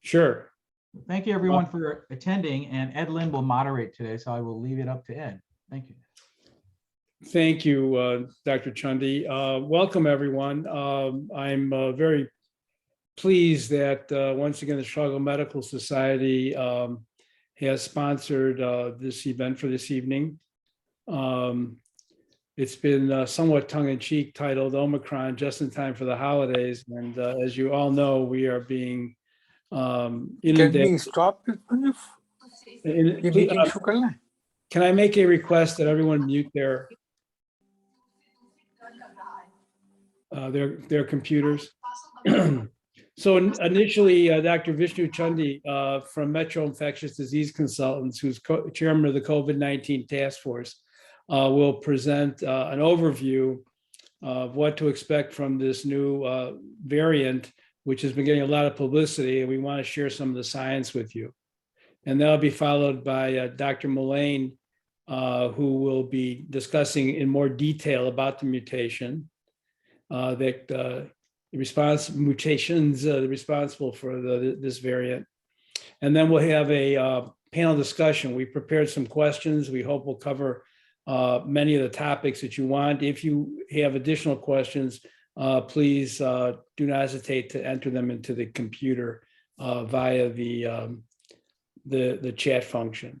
Sure. Thank you everyone for attending, and Ed Lynn will moderate today, so I will leave it up to Ed. Thank you. Thank you, Dr. Chundy. Welcome, everyone. I'm very pleased that once again, the Chicago Medical Society has sponsored this event for this evening. It's been somewhat tongue-in-cheek titled Omicron, just in time for the holidays. And as you all know, we are being inundated. Can we stop it? Can I make a request that everyone mute their computers? So initially, Dr. Vishnu Chundy from Metro Infectious Disease Consultants, who's chairman of the COVID-19 task force, will present an overview of what to expect from this new variant, which has been getting a lot of publicity, and we want to share some of the science with you. And that'll be followed by Dr. Mullane, who will be discussing in more detail about the mutation, mutations responsible for this variant. And then we'll have a panel discussion. We prepared some questions. We hope we'll cover many of the topics that you want. If you have additional questions, please do not hesitate to enter them into the computer via the chat function.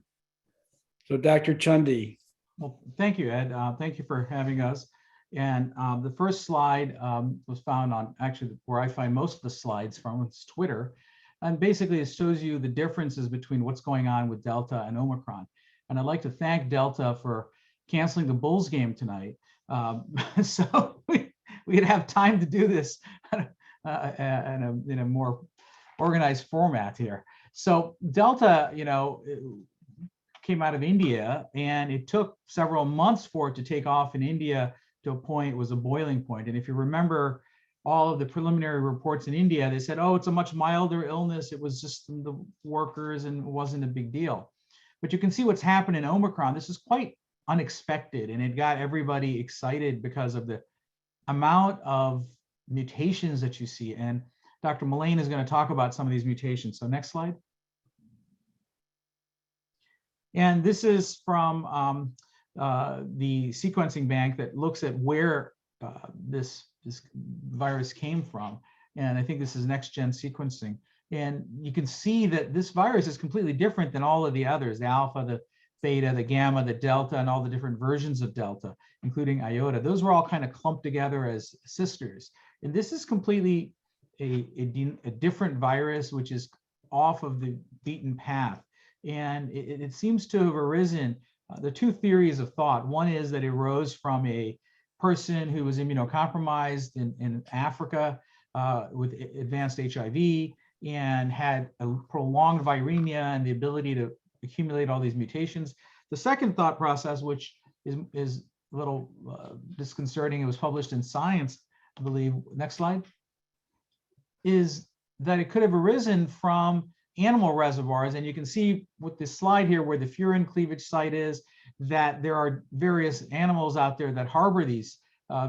So Dr. Chundy. Well, thank you, Ed. Thank you for having us. And the first slide was found on actually where I find most of the slides from, it's Twitter. And basically it shows you the differences between what's going on with Delta and Omicron. And I'd like to thank Delta for canceling the Bulls game tonight. So we'd have time to do this in a more organized format here. So Delta, came out of India, and it took several months for it to take off in India to a point, it was a boiling point. And if you remember all of the preliminary reports in India, they said, oh, it's a much milder illness. It was just the workers and it wasn't a big deal. But you can see what's happened in Omicron. This is quite unexpected, and it got everybody excited because of the amount of mutations that you see. And Dr. Mullane is going to talk about some of these mutations. So next slide. And this is from the sequencing bank that looks at where this virus came from. And I think this is next-gen sequencing. And you can see that this virus is completely different than all of the others, the alpha, the theta, the gamma, the delta, and all the different versions of delta, including iota. Those were all kind of clumped together as sisters. And this is completely a different virus, which is off of the beaten path. And it seems to have arisen, the two theories of thought. One is that it arose from a person who was immunocompromised in Africa with advanced HIV and had a prolonged viremia and the ability to accumulate all these mutations. The second thought process, which is a little disconcerting, it was published in Science, I believe, next slide, is that it could have arisen from animal reservoirs. And you can see with this slide here where the furin cleavage site is, that there are various animals out there that harbor these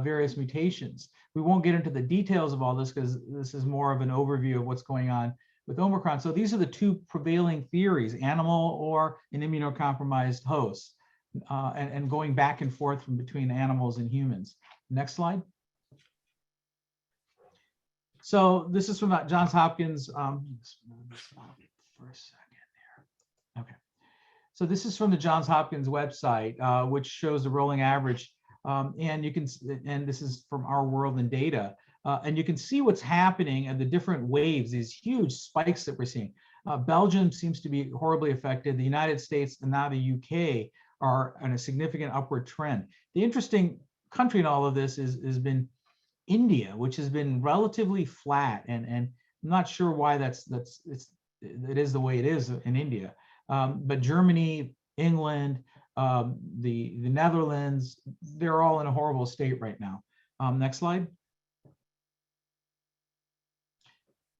various mutations. We won't get into the details of all this because this is more of an overview of what's going on with Omicron. So these are the two prevailing theories, animal or an immunocompromised host, and going back and forth from between animals and humans. Next slide. So this is from Johns Hopkins. For a second there. Okay. So this is from the Johns Hopkins website, which shows the rolling average, and you can, and this is from Our World in Data, and you can see what's happening and the different waves, these huge spikes that we're seeing. Belgium seems to be horribly affected. The United States and now the UK are on a significant upward trend. The interesting country in all of this has been India, which has been relatively flat, and I'm not sure why it is the way it is in India. But Germany, England, the Netherlands, they're all in a horrible state right now. Next slide.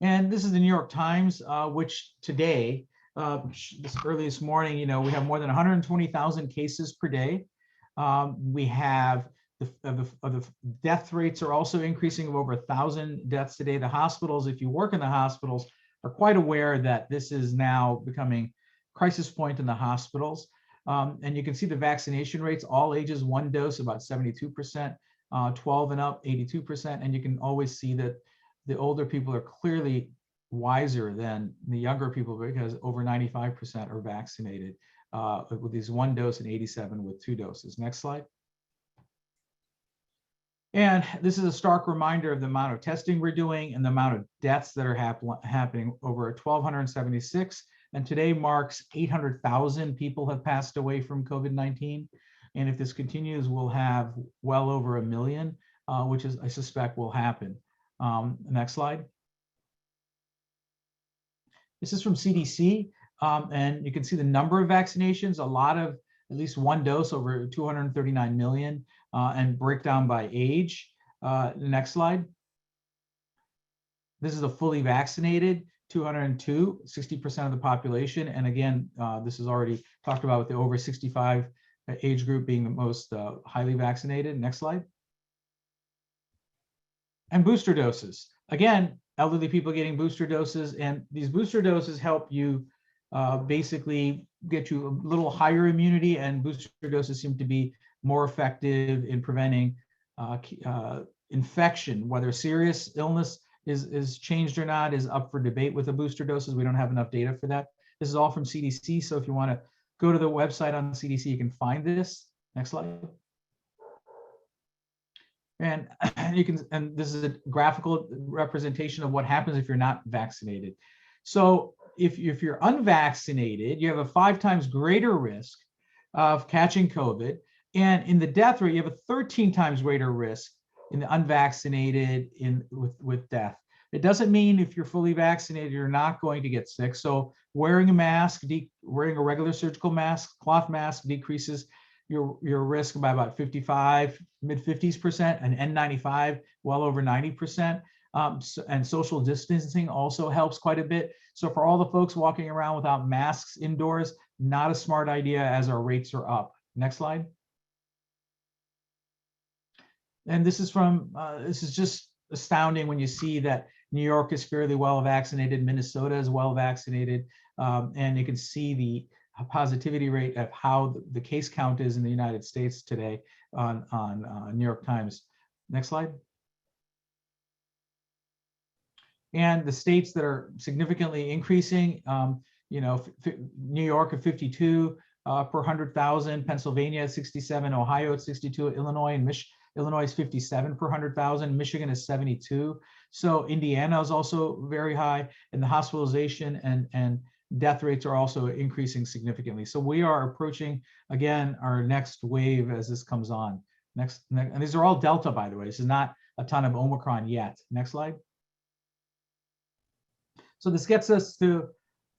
And this is the New York Times, which today, early this morning, we have more than 120,000 cases per day. We have the death rates are also increasing of over 1,000 deaths today. The hospitals, if you work in the hospitals, are quite aware that this is now becoming crisis point in the hospitals. And you can see the vaccination rates, all ages, 1 dose, about 72%, 12 and up, 82%. And you can always see that the older people are clearly wiser than the younger people because over 95% are vaccinated with these 1 dose and 87 with 2 doses. Next slide. And this is a stark reminder of the amount of testing we're doing and the amount of deaths that are happening. Over 1,276. And today marks 800,000 people have passed away from COVID-19. And if this continues, we'll have well over 1 million, which is, I suspect, will happen. Next slide. This is from CDC, and you can see the number of vaccinations, a lot of at least 1 dose, over 239 million, and breakdown by age. Next slide. This is a fully vaccinated, 202, 60% of the population. And again, this is already talked about with the over 65 age group being the most highly vaccinated. Next slide. And booster doses. Again, elderly people getting booster doses, and these booster doses help you basically get you a little higher immunity, and booster doses seem to be more effective in preventing infection. Whether serious illness is changed or not is up for debate with the booster doses. We don't have enough data for that. This is all from CDC, so if you want to go to the website on CDC, you can find this. Next slide. And you can, and this is a graphical representation of what happens if you're not vaccinated. So if you're unvaccinated, you have a 5 times greater risk of catching COVID. And in the death rate, you have a 13 times greater risk in the unvaccinated with death. It doesn't mean if you're fully vaccinated, you're not going to get sick. So wearing a mask, wearing a regular surgical mask, cloth mask decreases your risk by about 55, mid-50s%, and N95 well over 90%. And social distancing also helps quite a bit. So for all the folks walking around without masks indoors, not a smart idea as our rates are up. Next slide. And this is from, this is just astounding when you see that New York is fairly well vaccinated, Minnesota is well vaccinated, and you can see the positivity rate of how the case count is in the United States today on New York Times. Next slide. And the states that are significantly increasing, you know, New York at 52 per 100,000, Pennsylvania at 67, Ohio at 62, Illinois and Illinois is 57 per 100,000, Michigan is 72. So Indiana is also very high, and the hospitalization and death rates are also increasing significantly. So we are approaching, again, our next wave as this comes on. Next, and these are all Delta, by the way. This is not a ton of Omicron yet. Next slide. So this gets us to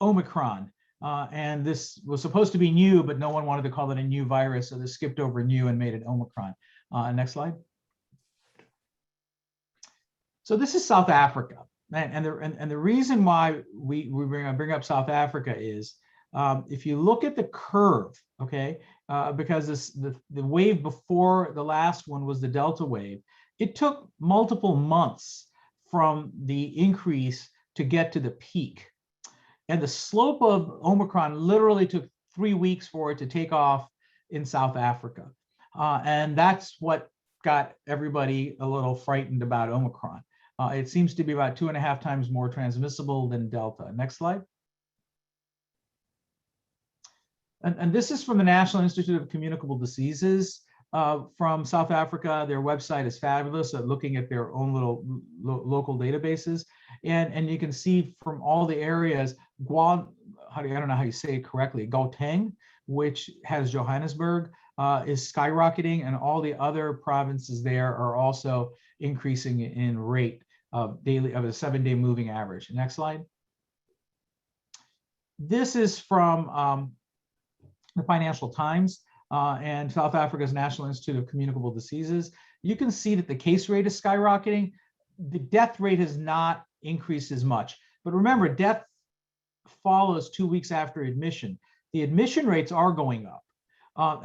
Omicron. And this was supposed to be new, but no one wanted to call it a new virus. So they skipped over new and made it Omicron. Next slide. So this is South Africa. And the reason why we bring up South Africa is if you look at the curve, okay, because the wave before the last one was the Delta wave, it took multiple months from the increase to get to the peak. And the slope of Omicron literally took 3 weeks for it to take off in South Africa. And that's what got everybody a little frightened about Omicron. It seems to be about 2.5 times more transmissible than Delta. Next slide. And this is from the National Institute of Communicable Diseases from South Africa. Their website is fabulous at looking at their own little local databases. And you can see from all the areas, I don't know how you say it correctly, Gauteng, which has Johannesburg, is skyrocketing, and all the other provinces there are also increasing in rate of a 7-day moving average. Next slide. This is from the Financial Times and South Africa's National Institute of Communicable Diseases. You can see that the case rate is skyrocketing. The death rate has not increased as much. But remember, death follows 2 weeks after admission. The admission rates are going up.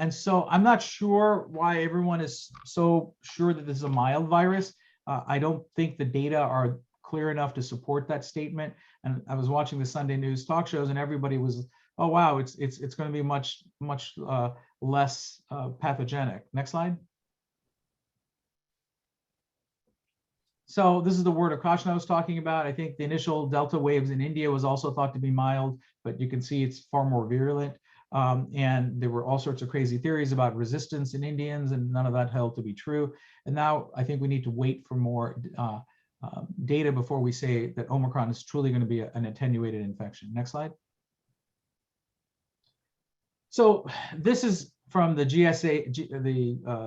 And so I'm not sure why everyone is so sure that this is a mild virus. I don't think the data are clear enough to support that statement. And I was watching the Sunday news talk shows, and everybody was, oh wow, it's going to be much less pathogenic. Next slide. So this is the word of caution I was talking about. I think the initial Delta waves in India was also thought to be mild, but you can see it's far more virulent. And there were all sorts of crazy theories about resistance in Indians, and none of that held to be true. And now I think we need to wait for more data before we say that Omicron is truly going to be an attenuated infection. Next slide. So this is from the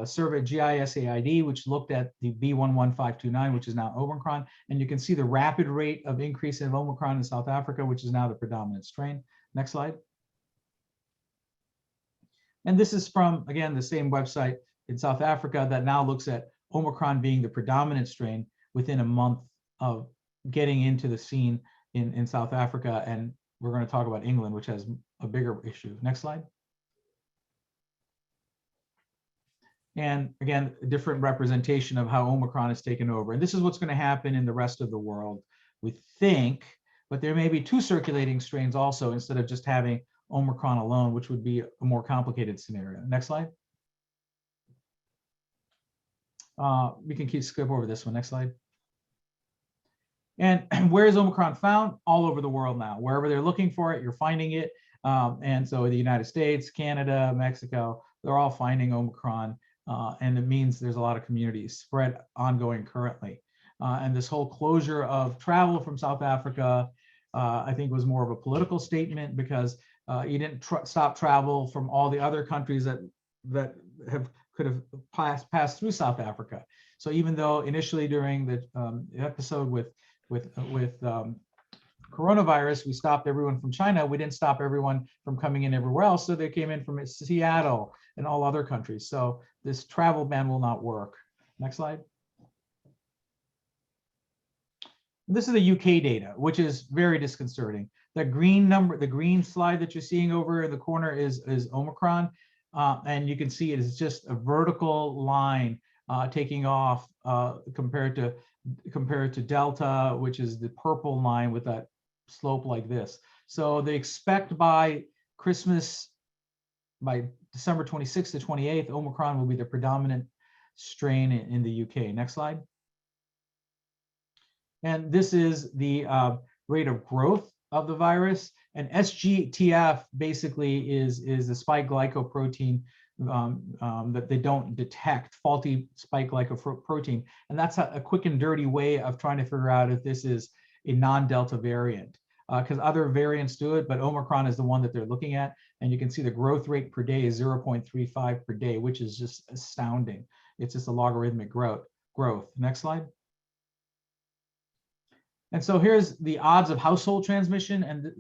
survey GISAID, which looked at the B11529, which is now Omicron. And you can see the rapid rate of increase in Omicron in South Africa, which is now the predominant strain. Next slide. And this is from, again, the same website in South Africa that now looks at Omicron being the predominant strain within a month of getting into the scene in South Africa. And we're going to talk about England, which has a bigger issue. Next slide. And again, a different representation of how Omicron has taken over. And this is what's going to happen in the rest of the world, we think, but there may be two circulating strains also, instead of just having Omicron alone, which would be a more complicated scenario. Next slide. We can skip over this one. Next slide. And where is Omicron found? All over the world now. Wherever they're looking for it, you're finding it. And so the United States, Canada, Mexico, they're all finding Omicron. And it means there's a lot of community spread ongoing currently. And this whole closure of travel from South Africa, I think, was more of a political statement, because you didn't stop travel from all the other countries that could have passed through South Africa. So even though initially during the episode with coronavirus, we stopped everyone from China, we didn't stop everyone from coming in everywhere else. So they came in from Seattle and all other countries. So this travel ban will not work. Next slide. This is the UK data, which is very disconcerting. The green number, the green slide that you're seeing over in the corner is Omicron. And you can see it is just a vertical line taking off compared to Delta, which is the purple line with that slope like this. So they expect by Christmas, by December 26th to 28th, Omicron will be the predominant strain in the UK. Next slide. And this is the rate of growth of the virus. And SGTF basically is the spike glycoprotein that they don't detect, faulty spike glycoprotein. And that's a quick and dirty way of trying to figure out if this is a non-Delta variant, because other variants do it, but Omicron is the one that they're looking at. And you can see the growth rate per day is 0.35 per day, which is just astounding. It's just a logarithmic growth. Next slide. And so here's the odds of household transmission and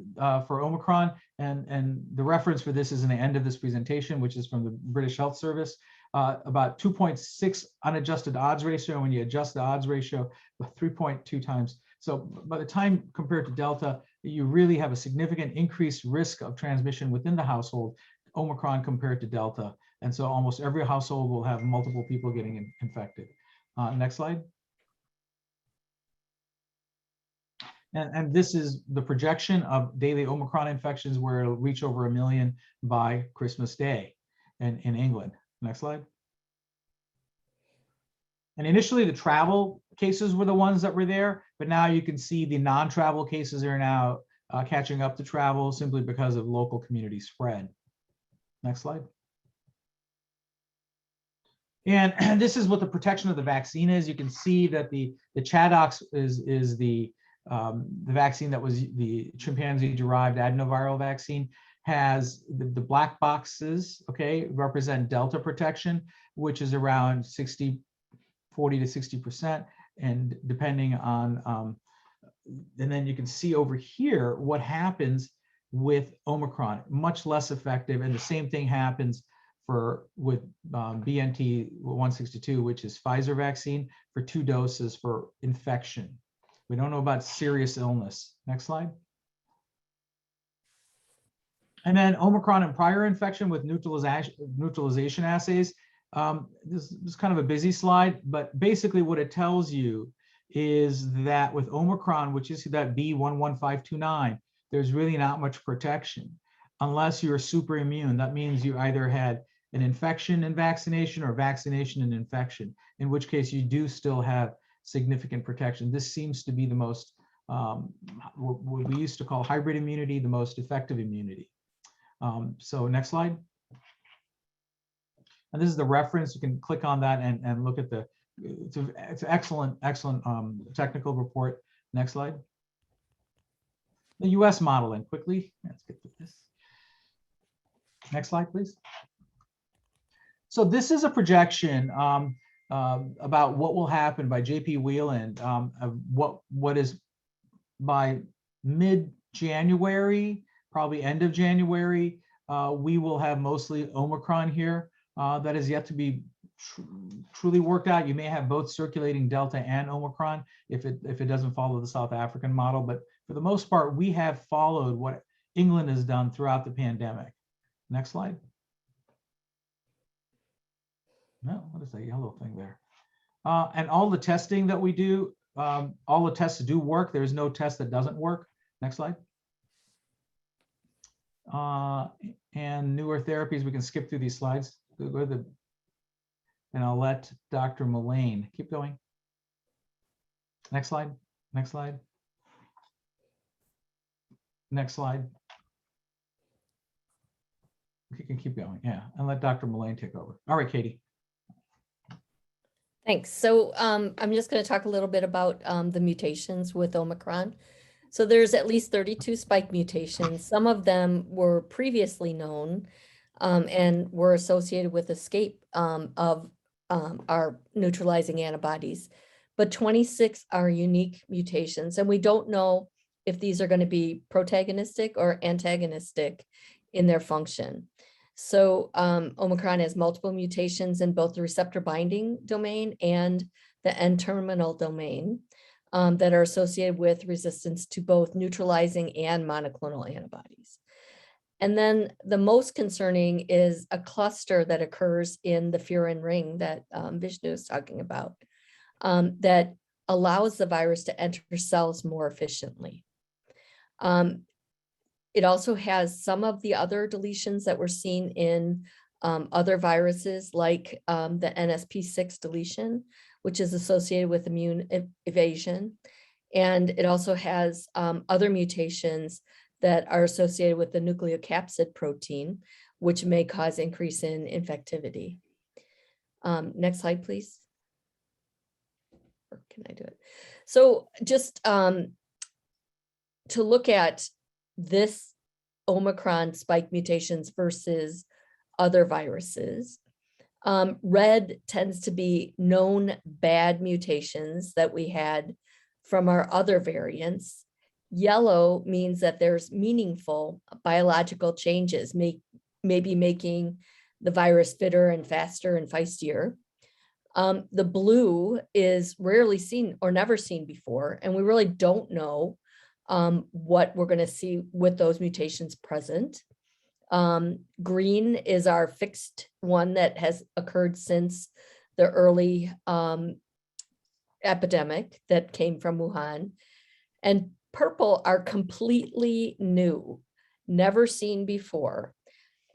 for Omicron, and the reference for this is in the end of this presentation, which is from the British Health Service, about 2.6 unadjusted odds ratio. When you adjust the odds ratio, 3.2 times. So by the time compared to Delta, you really have a significant increased risk of transmission within the household, Omicron compared to Delta. And so almost every household will have multiple people getting infected. Next slide. And this is the projection of daily Omicron infections, where it'll reach over 1 million by Christmas Day in England. Next slide. And initially, the travel cases were the ones that were there, but now you can see the non-travel cases are now catching up to travel simply because of local community spread. Next slide. And this is what the protection of the vaccine is. You can see that the Chadox is the vaccine that was the chimpanzee-derived adenoviral vaccine, has the black boxes, okay, represent Delta protection, which is around 40 to 60%. And depending on, and then you can see over here what happens with Omicron, much less effective. And the same thing happens with BNT 162, which is Pfizer vaccine, for 2 doses for infection. We don't know about serious illness. Next slide. And then Omicron and prior infection with neutralization assays. This is kind of a busy slide, but basically what it tells you is that with Omicron, which is that B11529, there's really not much protection unless you're super immune. That means you either had an infection and vaccination or vaccination and infection, in which case you do still have significant protection. This seems to be the most, what we used to call hybrid immunity, the most effective immunity. So next slide. And this is the reference. You can click on that and look at the, it's an excellent technical report. Next slide. The US modeling, quickly. Let's get to this. Next slide, please. So this is a projection about what will happen by JP Wheeland, of what is by mid-January, probably end of January, we will have mostly Omicron here. That is yet to be truly worked out. You may have both circulating Delta and Omicron if it doesn't follow the South African model. But for the most part, we have followed what England has done throughout the pandemic. Next slide. No, what is that yellow thing there? And all the testing that we do, all the tests do work. There's no test that doesn't work. Next slide. And newer therapies, we can skip through these slides. Go to the, and I'll let Dr. Mullane keep going. Next slide. Next slide. Next slide. You can keep going, yeah, and let Dr. Mullane take over. All right, Katie. Thanks. So I'm just going to talk a little bit about the mutations with Omicron. So there's at least 32 spike mutations. Some of them were previously known and were associated with escape of our neutralizing antibodies, but 26 are unique mutations. And we don't know if these are going to be protagonistic or antagonistic in their function. So Omicron has multiple mutations in both the receptor binding domain and the N-terminal domain that are associated with resistance to both neutralizing and monoclonal antibodies. And then the most concerning is a cluster that occurs in the furin ring that Vishnu is talking about that allows the virus to enter cells more efficiently. It also has some of the other deletions that we're seen in other viruses, like the NSP6 deletion, which is associated with immune evasion. And it also has other mutations that are associated with the nucleocapsid protein, which may cause increase in infectivity. Next slide, please. Or can I do it? So just to look at this Omicron spike mutations versus other viruses. Red tends to be known bad mutations that we had from our other variants. Yellow means that there's meaningful biological changes, maybe making the virus fitter and faster and feistier. The blue is rarely seen or never seen before, and we really don't know what we're going to see with those mutations present. Green is our fixed one that has occurred since the early epidemic that came from Wuhan. And purple are completely new, never seen before.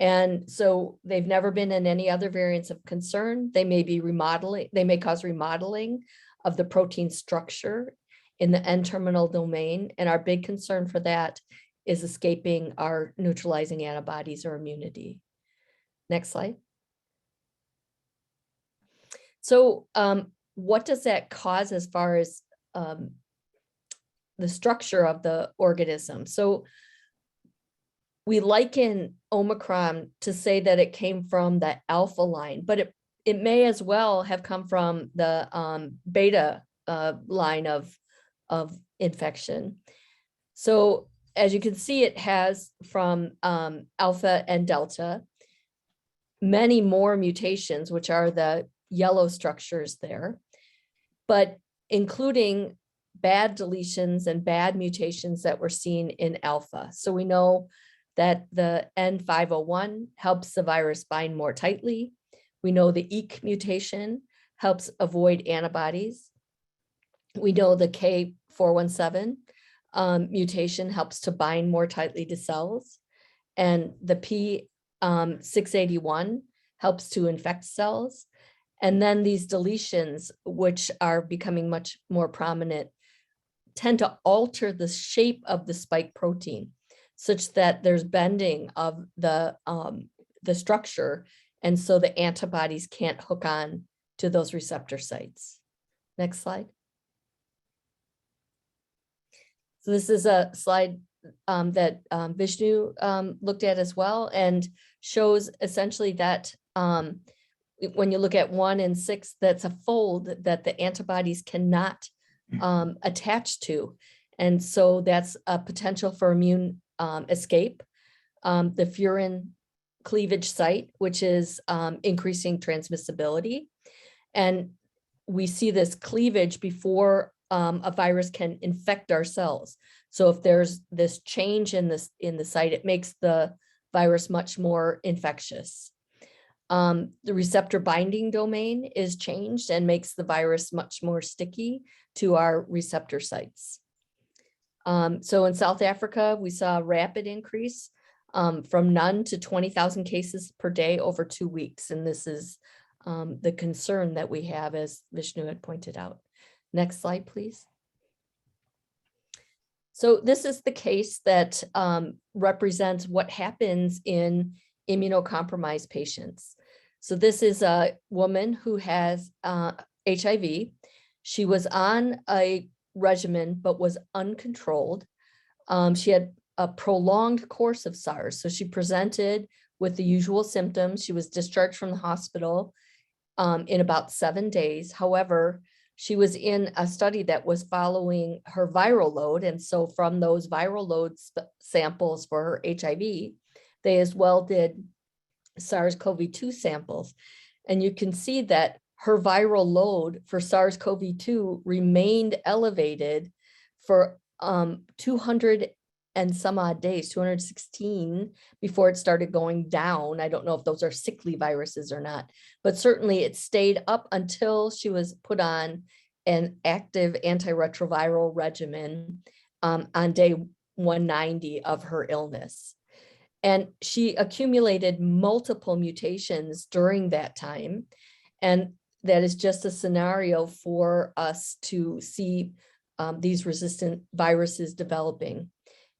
And so they've never been in any other variants of concern. They may be remodeling, they may cause remodeling of the protein structure in the N-terminal domain. And our big concern for that is escaping our neutralizing antibodies or immunity. Next slide. So what does that cause as far as the structure of the organism? So we liken Omicron to say that it came from the alpha line, but it may as well have come from the beta line of infection. So as you can see, it has from alpha and delta, many more mutations, which are the yellow structures there, but including bad deletions and bad mutations that were seen in alpha. So we know that the N501 helps the virus bind more tightly. We know the EEC mutation helps avoid antibodies. We know the K417 mutation helps to bind more tightly to cells, and the P681 helps to infect cells. And then these deletions, which are becoming much more prominent, tend to alter the shape of the spike protein such that there's bending of the structure. And so the antibodies can't hook on to those receptor sites. Next slide. So this is a slide that Vishnu looked at as well, and shows essentially that when you look at 1 and 6, that's a fold that the antibodies cannot attach to. And so that's a potential for immune escape. The furin cleavage site, which is increasing transmissibility. And we see this cleavage before a virus can infect our cells. So if there's this change in the site, it makes the virus much more infectious. The receptor binding domain is changed and makes the virus much more sticky to our receptor sites. So in South Africa, we saw a rapid increase from none to 20,000 cases per day over 2 weeks. And this is the concern that we have, as Vishnu had pointed out. Next slide, please. So this is the case that represents what happens in immunocompromised patients. So this is a woman who has HIV. She was on a regimen, but was uncontrolled. She had a prolonged course of SARS. So she presented with the usual symptoms. She was discharged from the hospital in about 7 days. However, she was in a study that was following her viral load. And so from those viral load samples for her HIV, they as well did SARS-CoV-2 samples. And you can see that her viral load for SARS-CoV-2 remained elevated for 200 and some odd days, 216, before it started going down. I don't know if those are sickly viruses or not, but certainly it stayed up until she was put on an active antiretroviral regimen on day 190 of her illness. And she accumulated multiple mutations during that time. And that is just a scenario for us to see these resistant viruses developing.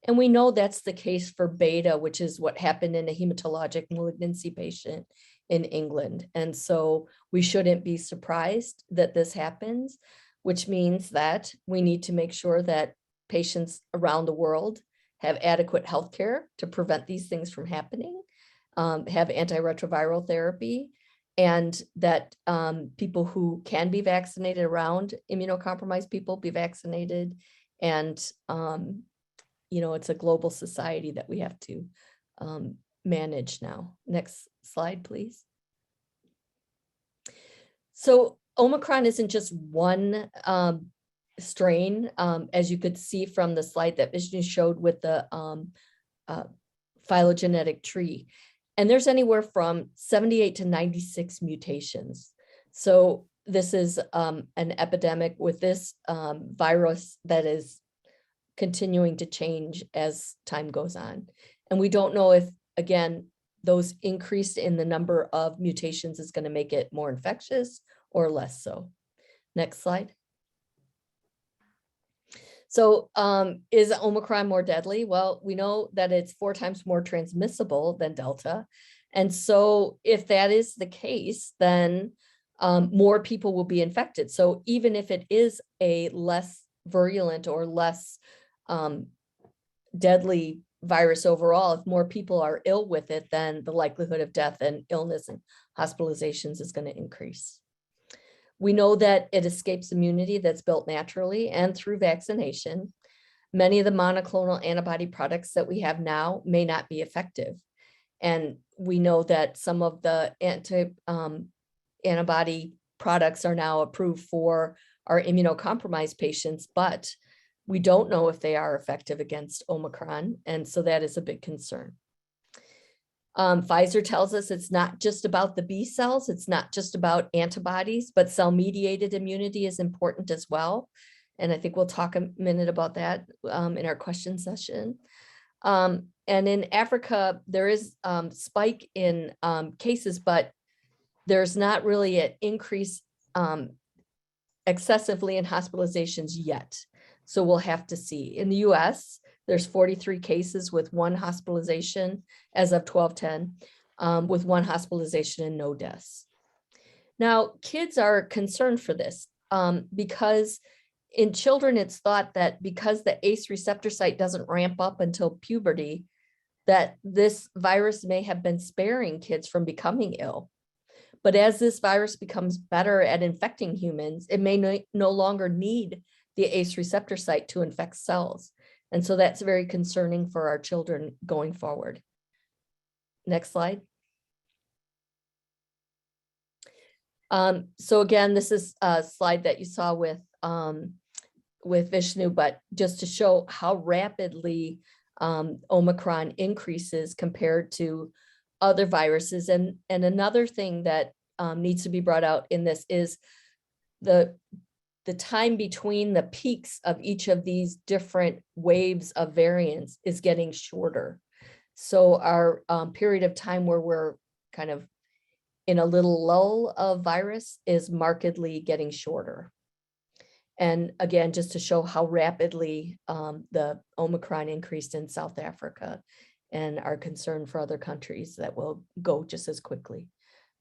And we know that's the case for beta, which is what happened in a hematologic malignancy patient in England. And so we shouldn't be surprised that this happens, which means that we need to make sure that patients around the world have adequate health care to prevent these things from happening, have antiretroviral therapy, and that people who can be vaccinated around immunocompromised people be vaccinated. And it's a global society that we have to manage now. Next slide, please. So Omicron isn't just one strain, as you could see from the slide that Vishnu showed with the phylogenetic tree. And there's anywhere from 78 to 96 mutations. So this is an epidemic with this virus that is continuing to change as time goes on. And we don't know if, again, those increased in the number of mutations is going to make it more infectious or less so. Next slide. So is Omicron more deadly? Well, we know that it's 4 times more transmissible than Delta. And so if that is the case, then more people will be infected. So even if it is a less virulent or less deadly virus overall, if more people are ill with it, then the likelihood of death and illness and hospitalizations is going to increase. We know that it escapes immunity that's built naturally and through vaccination. Many of the monoclonal antibody products that we have now may not be effective. And we know that some of the antibody products are now approved for our immunocompromised patients, but we don't know if they are effective against Omicron. And so that is a big concern. Pfizer tells us it's not just about the B cells, it's not just about antibodies, but cell-mediated immunity is important as well. And I think we'll talk a minute about that in our question session. And in Africa, there is spike in cases, but there's not really an increase excessively in hospitalizations yet. So we'll have to see. In the US, there's 43 cases with 1 hospitalization as of 12/10, with 1 hospitalization and no deaths. Now, kids are concerned for this because in children, it's thought that because the ACE receptor site doesn't ramp up until puberty, that this virus may have been sparing kids from becoming ill. But as this virus becomes better at infecting humans, it may no longer need the ACE receptor site to infect cells. And so that's very concerning for our children going forward. Next slide. So again, this is a slide that you saw with Vishnu, but just to show how rapidly Omicron increases compared to other viruses. And another thing that needs to be brought out in this is the time between the peaks of each of these different waves of variants is getting shorter. So our period of time where we're kind of in a little lull of virus is markedly getting shorter. And again, just to show how rapidly the Omicron increased in South Africa and our concern for other countries that will go just as quickly.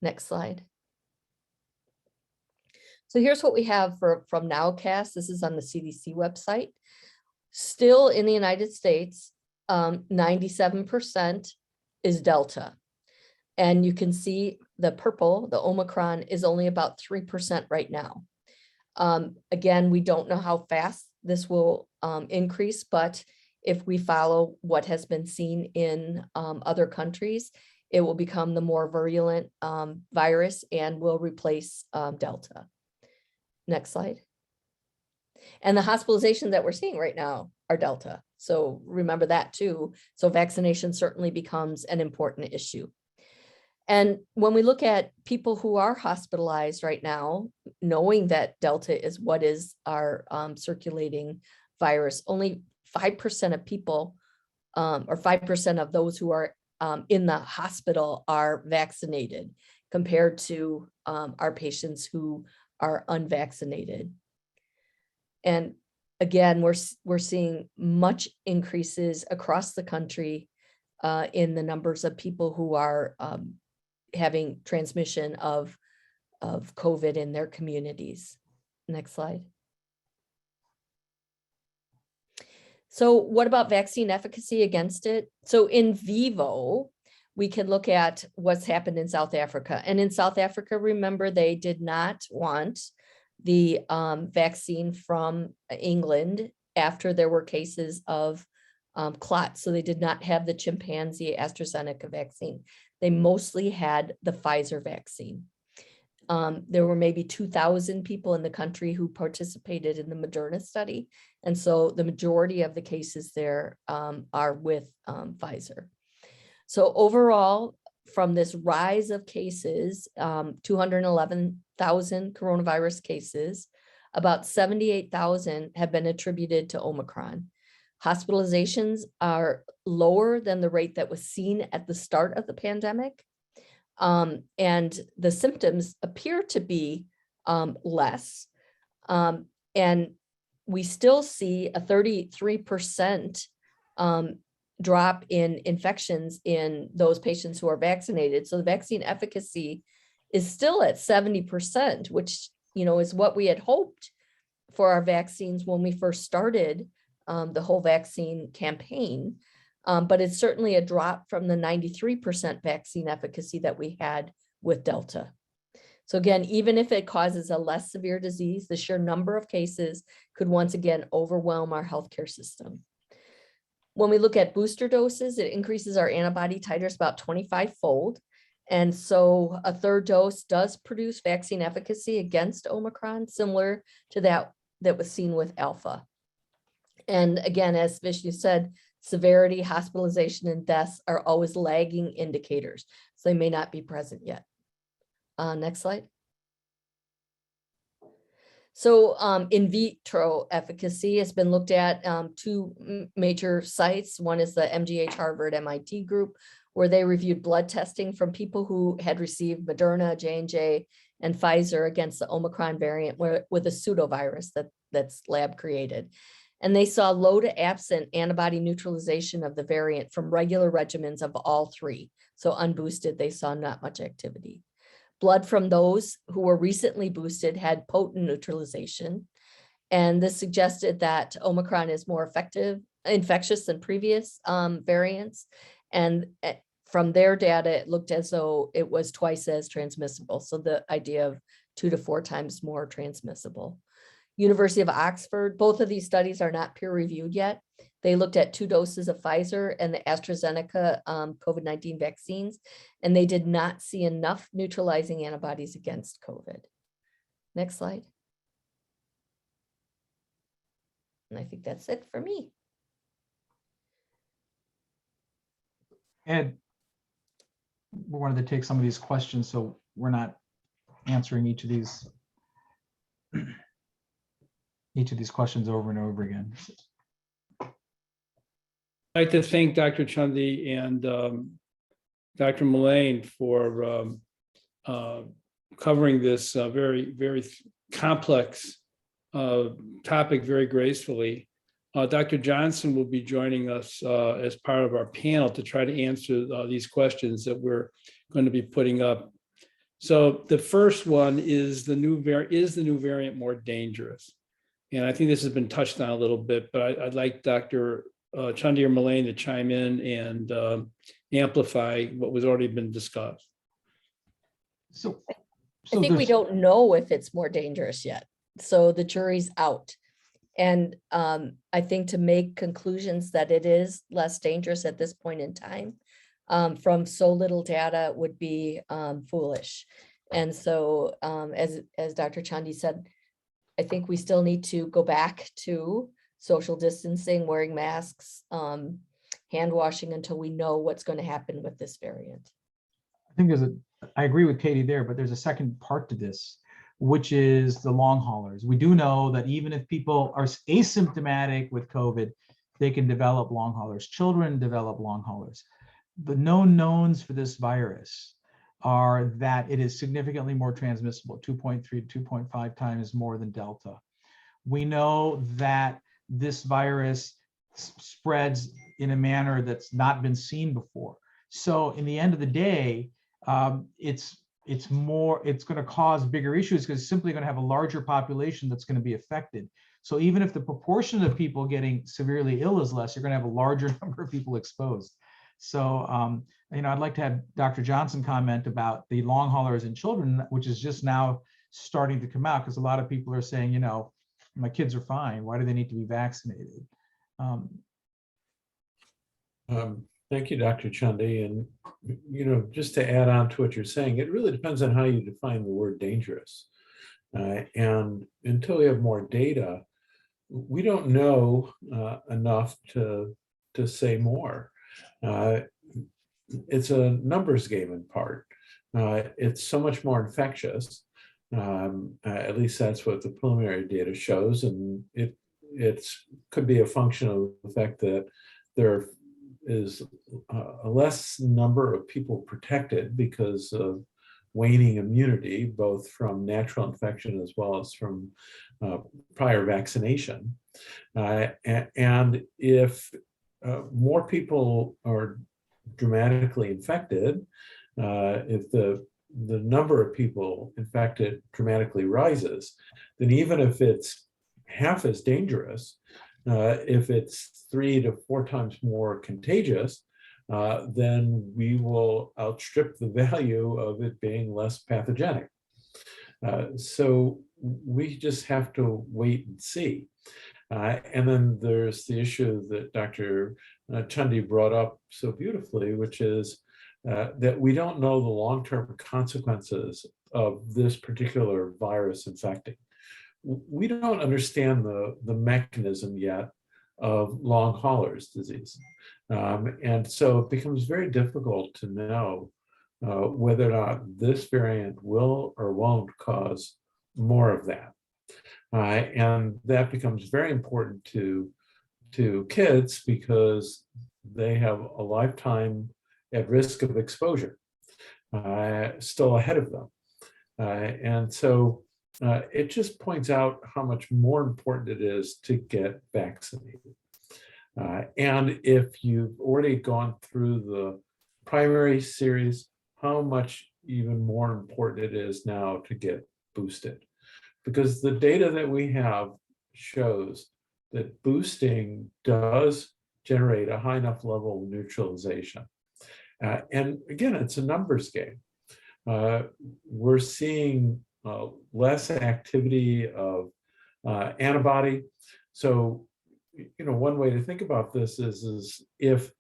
Next slide. So here's what we have from Nowcast. This is on the CDC website. Still in the United States, 97% is Delta. And you can see the purple, the Omicron, is only about 3% right now. Again, we don't know how fast this will increase, but if we follow what has been seen in other countries, it will become the more virulent virus and will replace Delta. Next slide. And the hospitalizations that we're seeing right now are Delta. So remember that too. So vaccination certainly becomes an important issue. And when we look at people who are hospitalized right now, knowing that Delta is what is our circulating virus, only 5% of people or 5% of those who are in the hospital are vaccinated compared to our patients who are unvaccinated. And again, we're seeing much increases across the country in the numbers of people who are having transmission of COVID in their communities. Next slide. So what about vaccine efficacy against it? So in vivo, we can look at what's happened in South Africa. And in South Africa, remember, they did not want the vaccine from England after there were cases of clots. So they did not have the chimpanzee AstraZeneca vaccine. They mostly had the Pfizer vaccine. There were maybe 2,000 people in the country who participated in the Moderna study. And so the majority of the cases there are with Pfizer. So overall, from this rise of cases, 211,000 coronavirus cases, about 78,000 have been attributed to Omicron. Hospitalizations are lower than the rate that was seen at the start of the pandemic. And the symptoms appear to be less. And we still see a 33% drop in infections in those patients who are vaccinated. So the vaccine efficacy is still at 70%, which, you know, is what we had hoped for our vaccines when we first started the whole vaccine campaign. But it's certainly a drop from the 93% vaccine efficacy that we had with Delta. So again, even if it causes a less severe disease, the sheer number of cases could once again overwhelm our healthcare system. When we look at booster doses, it increases our antibody titers about 25-fold. And so a third dose does produce vaccine efficacy against Omicron, similar to that was seen with Alpha. And again, as Vishnu said, severity, hospitalization, and deaths are always lagging indicators, so they may not be present yet. Next slide. So in vitro efficacy has been looked at two major sites. One is the MGH Harvard MIT group, where they reviewed blood testing from people who had received Moderna, J&J, and Pfizer against the Omicron variant with a pseudovirus that's lab created. And they saw low to absent antibody neutralization of the variant from regular regimens of all three. So unboosted, they saw not much activity. Blood from those who were recently boosted had potent neutralization. And this suggested that Omicron is more infectious than previous variants. And from their data, it looked as though it was twice as transmissible. So the idea of 2 to 4 times more transmissible. University of Oxford, both of these studies are not peer reviewed yet. They looked at 2 doses of Pfizer and the AstraZeneca COVID-19 vaccines, and they did not see enough neutralizing antibodies against COVID. Next slide. And I think that's it for me. Ed, we wanted to take some of these questions, so we're not answering each of these questions over and over again. I'd like to thank Dr. Chundy and Dr. Mullane for covering this very, very complex topic very gracefully. Dr. Johnson will be joining us as part of our panel to try to answer these questions that we're going to be putting up. So the first one is the new variant more dangerous? And I think this has been touched on a little bit, but I'd like Dr. Chundy or Mullane to chime in and amplify what was already been discussed. So I think we don't know if it's more dangerous yet. So the jury's out. And I think to make conclusions that it is less dangerous at this point in time from so little data would be foolish. And so as Dr. Chundy said, I think we still need to go back to social distancing, wearing masks, hand washing until we know what's going to happen with this variant. I think I agree with Katie there, but there's a second part to this, which is the long haulers. We do know that even if people are asymptomatic with COVID, they can develop long haulers. Children develop long haulers. The known knowns for this virus are that it is significantly more transmissible, 2.3 to 2.5 times more than Delta. We know that this virus spreads in a manner that's not been seen before. So in the end of the day, it's going to cause bigger issues because it's simply going to have a larger population that's going to be affected. So even if the proportion of people getting severely ill is less, you're going to have a larger number of people exposed. So, I'd like to have Dr. Johnson comment about the long haulers in children, which is just now starting to come out because a lot of people are saying, my kids are fine. Why do they need to be vaccinated? Thank you, Dr. Chundy. And, just to add on to what you're saying, it really depends on how you define the word dangerous. And until we have more data, we don't know enough to say more. It's a numbers game in part. It's so much more infectious. At least that's what the preliminary data shows. And it could be a function of the fact that there is a less number of people protected because of waning immunity, both from natural infection as well as from prior vaccination. And if more people are dramatically infected, if the number of people infected dramatically rises, then even if it's half as dangerous, if it's 3 to 4 times more contagious, then we will outstrip the value of it being less pathogenic. So we just have to wait and see. And then there's the issue that Dr. Chundy brought up so beautifully, which is that we don't know the long-term consequences of this particular virus infecting. We don't understand the mechanism yet of long haulers disease. And so it becomes very difficult to know whether or not this variant will or won't cause more of that. And that becomes very important to kids because they have a lifetime at risk of exposure still ahead of them. And so it just points out how much more important it is to get vaccinated. And if you've already gone through the primary series, how much even more important it is now to get boosted. Because the data that we have shows that boosting does generate a high enough level of neutralization. And again, it's a numbers game. We're seeing less activity of antibody. So, one way to think about this is if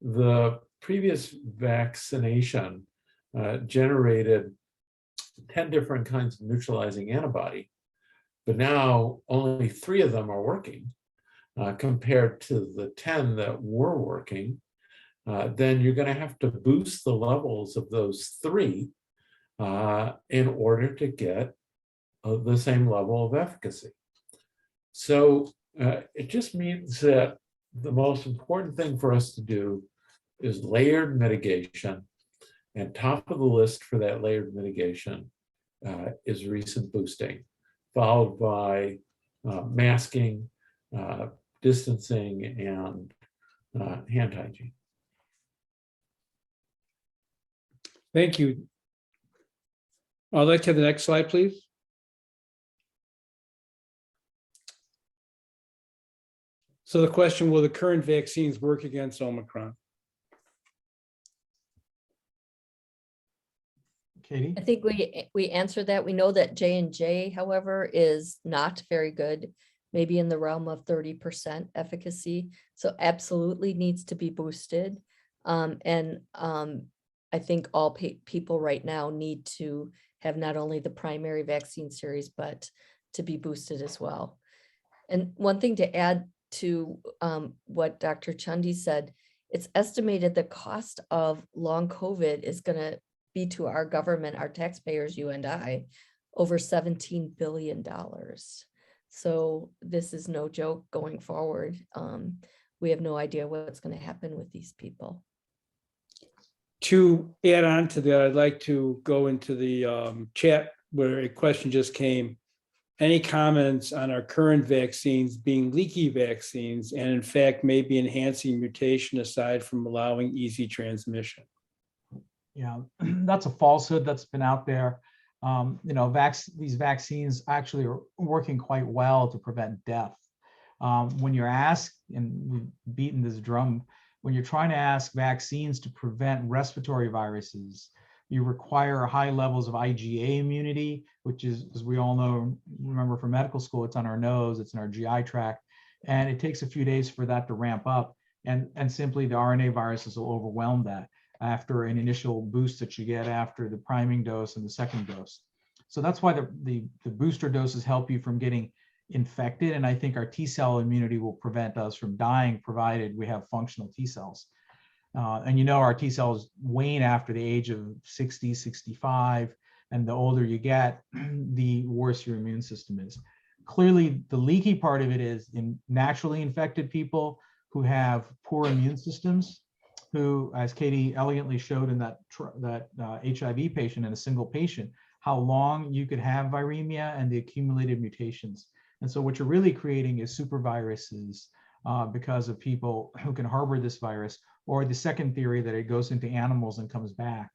the previous vaccination generated 10 different kinds of neutralizing antibody, but now only 3 of them are working compared to the 10 that were working, then you're going to have to boost the levels of those 3 in order to get the same level of efficacy. So it just means that the most important thing for us to do is layered mitigation, and top of the list for that layered mitigation is recent boosting, followed by masking, distancing, and hand hygiene. Thank you. I'd like to have the next slide, please. So the question, will the current vaccines work against Omicron? Katie? I think we answered that. We know that J&J, however, is not very good, maybe in the realm of 30% efficacy. So absolutely needs to be boosted. I think all people right now need to have not only the primary vaccine series, but to be boosted as well. And one thing to add to what Dr. Chundy said, it's estimated the cost of long COVID is going to be to our government, our taxpayers, you and I, over $17 billion. So this is no joke going forward. We have no idea what's going to happen with these people. To add on to that, I'd like to go into the chat where a question just came. Any comments on our current vaccines being leaky vaccines and in fact maybe enhancing mutation aside from allowing easy transmission? Yeah, that's a falsehood that's been out there. These vaccines actually are working quite well to prevent death. When you're asked, and we've beaten this drum, when you're trying to ask vaccines to prevent respiratory viruses, you require high levels of IgA immunity, which is, as we all know, remember from medical school, it's on our nose, it's in our GI tract, and it takes a few days for that to ramp up. And simply the RNA viruses will overwhelm that after an initial boost that you get after the priming dose and the second dose. So that's why the booster doses help you from getting infected. And I think our T cell immunity will prevent us from dying, provided we have functional T cells. And our T cells wane after the age of 60, 65, and the older you get, the worse your immune system is. Clearly, the leaky part of it is in naturally infected people who have poor immune systems, who, as Katie elegantly showed in that HIV patient in a single patient, how long you could have viremia and the accumulated mutations. And so what you're really creating is super viruses because of people who can harbor this virus, or the second theory that it goes into animals and comes back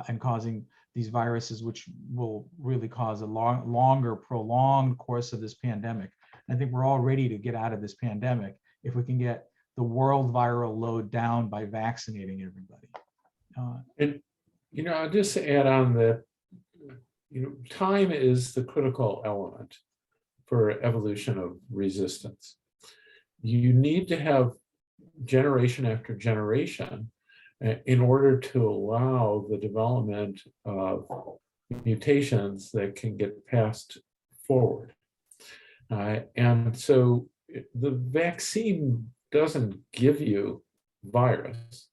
and causing these viruses, which will really cause a longer, prolonged course of this pandemic. I think we're all ready to get out of this pandemic if we can get the world viral load down by vaccinating everybody. And I'll just add on that time is the critical element for evolution of resistance. You need to have generation after generation in order to allow the development of mutations that can get passed forward. And so the vaccine doesn't give you virus.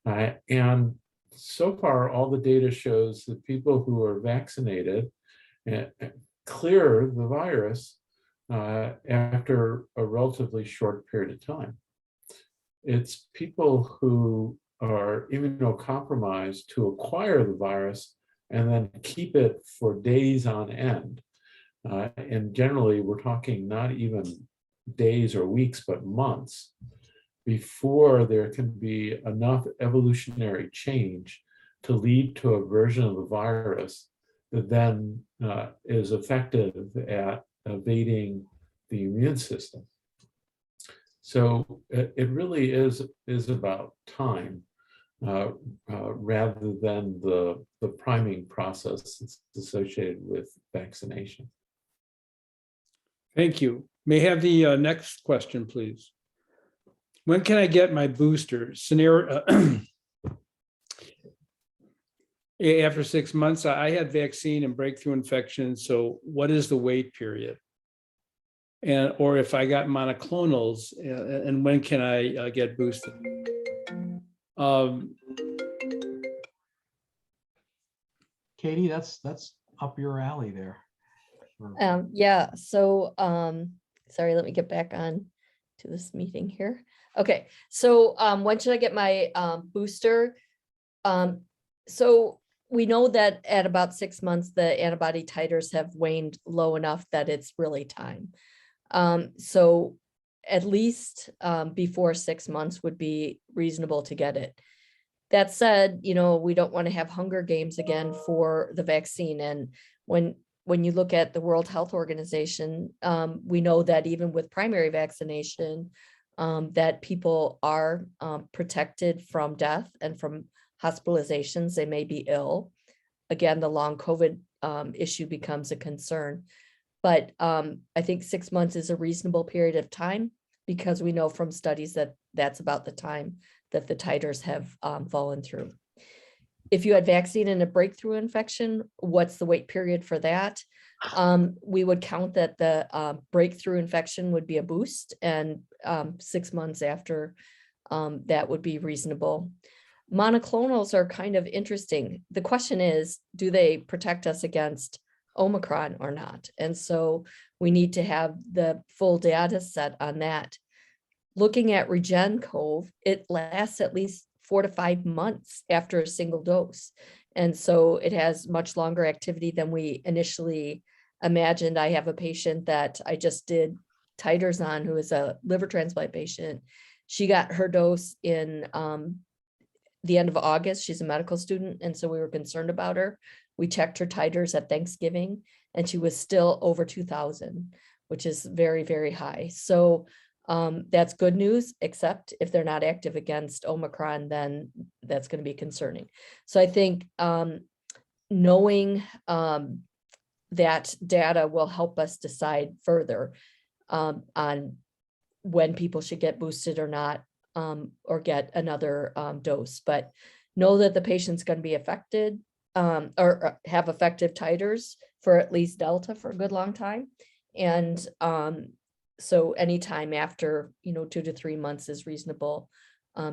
And so far, all the data shows that people who are vaccinated clear the virus after a relatively short period of time. It's people who are immunocompromised to acquire the virus and then keep it for days on end. And generally, we're talking not even days or weeks, but months before there can be enough evolutionary change to lead to a version of the virus that then is effective at evading the immune system. So it really is about time rather than the priming process that's associated with vaccination. Thank you. May I have the next question, please? When can I get my booster? Scenario after 6 months. I had vaccine and breakthrough infection. So what is the wait period? And or if I got monoclonals, and when can I get boosted? Katie, that's up your alley there. Yeah, so sorry, let me get back on to this meeting here. Okay, so when should I get my booster? So we know that at about 6 months, the antibody titers have waned low enough that it's really time. So at least before 6 months would be reasonable to get it. That said, you know, we don't want to have Hunger Games again for the vaccine. And when you look at the World Health Organization, we know that even with primary vaccination, that people are protected from death and from hospitalizations. They may be ill. Again, the long COVID issue becomes a concern. But I think 6 months is a reasonable period of time because we know from studies that that's about the time that the titers have fallen through. If you had vaccine and a breakthrough infection, what's the wait period for that? We would count that the breakthrough infection would be a boost, and 6 months after that would be reasonable. Monoclonals are kind of interesting. The question is, do they protect us against Omicron or not? And so we need to have the full data set on that. Looking at RegenCov, it lasts at least 4 to 5 months after a single dose. And so it has much longer activity than we initially imagined. I have a patient that I just did titers on who is a liver transplant patient. She got her dose in the end of August. She's a medical student, and so we were concerned about her. We checked her titers at Thanksgiving, and she was still over 2,000, which is very, very high. So that's good news, except if they're not active against Omicron, then that's going to be concerning. So I think knowing that data will help us decide further on when people should get boosted or not, or get another dose. But know that the patient's going to be affected or have effective titers for at least Delta for a good long time. And so anytime after, 2 to 3 months is reasonable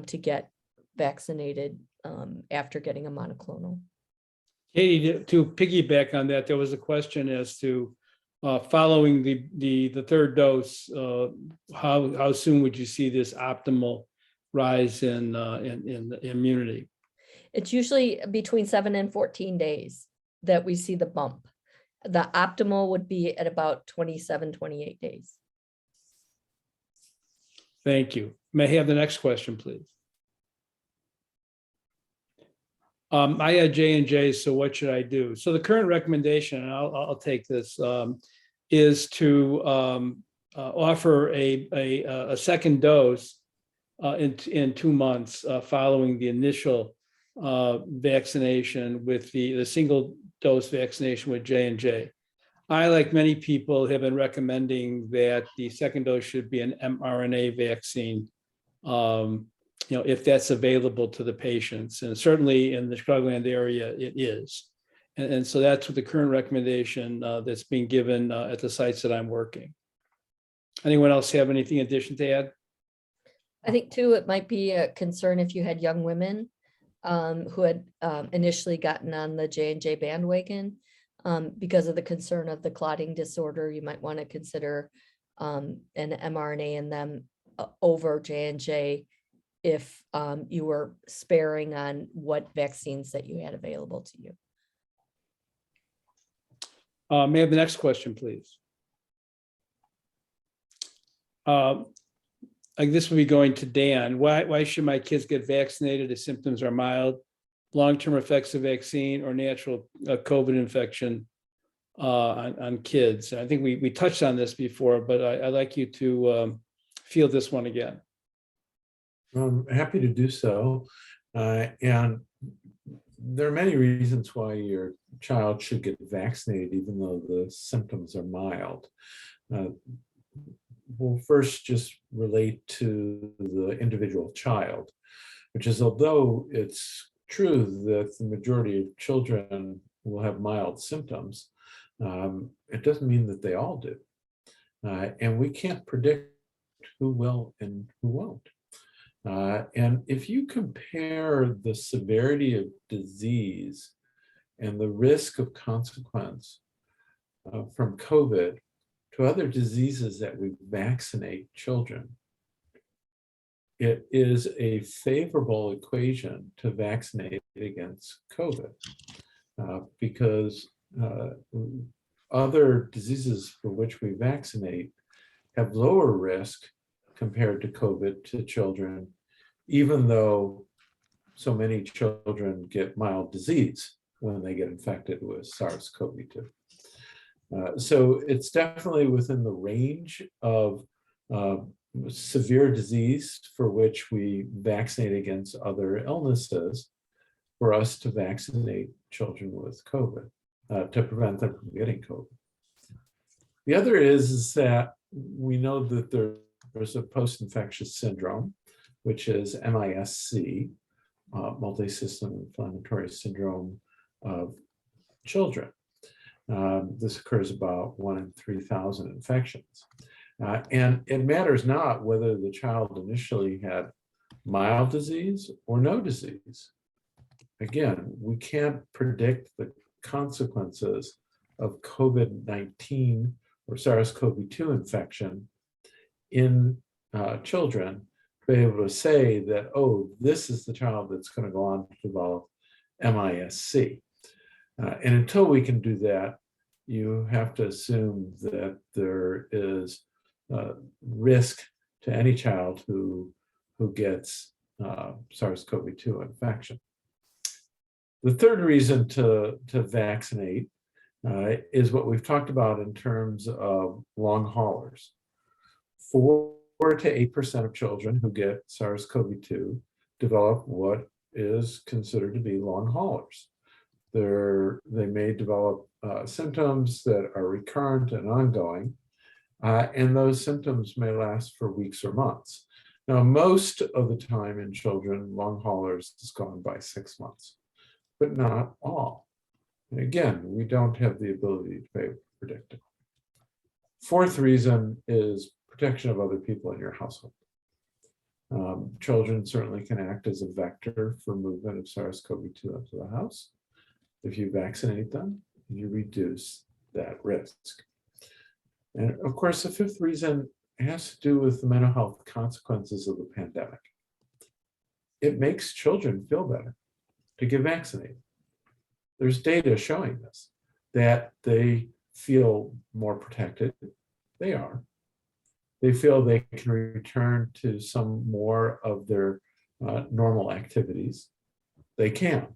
to get vaccinated after getting a monoclonal. Katie, to piggyback on that, there was a question as to following the third dose, how soon would you see this optimal rise in immunity? It's usually between 7 and 14 days that we see the bump. The optimal would be at about 27, 28 days. Thank you. May I have the next question, please? I had J&J, so what should I do? So the current recommendation, and I'll take this, is to offer a second dose in 2 months following the initial vaccination with the single dose vaccination with J&J. I, like many people, have been recommending that the second dose should be an mRNA vaccine, if that's available to the patients. And certainly in the Chicagoland area, it is. And so that's what the current recommendation that's being given at the sites that I'm working. Anyone else have anything in addition to add? I think too, it might be a concern if you had young women who had initially gotten on the J&J bandwagon. Because of the concern of the clotting disorder, you might want to consider an mRNA in them over J&J if you were sparing on what vaccines that you had available to you. May I have the next question, please? This will be going to Dan. Why should my kids get vaccinated if symptoms are mild? Long-term effects of vaccine or natural COVID infection on kids? I think we touched on this before, but I'd like you to field this one again. I'm happy to do so. And there are many reasons why your child should get vaccinated, even though the symptoms are mild. We'll first just relate to the individual child, which is, although it's true that the majority of children will have mild symptoms, it doesn't mean that they all do. And we can't predict who will and who won't. And if you compare the severity of disease and the risk of consequence from COVID to other diseases that we vaccinate children, it is a favorable equation to vaccinate against COVID because other diseases for which we vaccinate have lower risk compared to COVID to children, even though so many children get mild disease when they get infected with SARS-CoV-2. So it's definitely within the range of severe disease for which we vaccinate against other illnesses for us to vaccinate children with COVID, to prevent them from getting COVID. The other is that we know that there's a post-infectious syndrome, which is MIS-C, multi-system inflammatory syndrome of children. This occurs about 1 in 3,000 infections. And it matters not whether the child initially had mild disease or no disease. Again, we can't predict the consequences of COVID-19 or SARS-CoV-2 infection in children to be able to say that, oh, this is the child that's going to go on to develop MIS-C. And until we can do that, you have to assume that there is risk to any child who gets SARS-CoV-2 infection. The third reason to vaccinate is what we've talked about in terms of long haulers. 4 to 8% of children who get SARS-CoV-2 develop what is considered to be long haulers. They may develop symptoms that are recurrent and ongoing, and those symptoms may last for weeks or months. Now, most of the time in children, long haulers is gone by 6 months, but not all. And again, we don't have the ability to be able to predict it. Fourth reason is protection of other people in your household. Children certainly can act as a vector for movement of SARS-CoV-2 into the house. If you vaccinate them, you reduce that risk. And of course, the fifth reason has to do with the mental health consequences of the pandemic. It makes children feel better to get vaccinated. There's data showing this, that they feel more protected. They are. They feel they can return to some more of their normal activities. They can.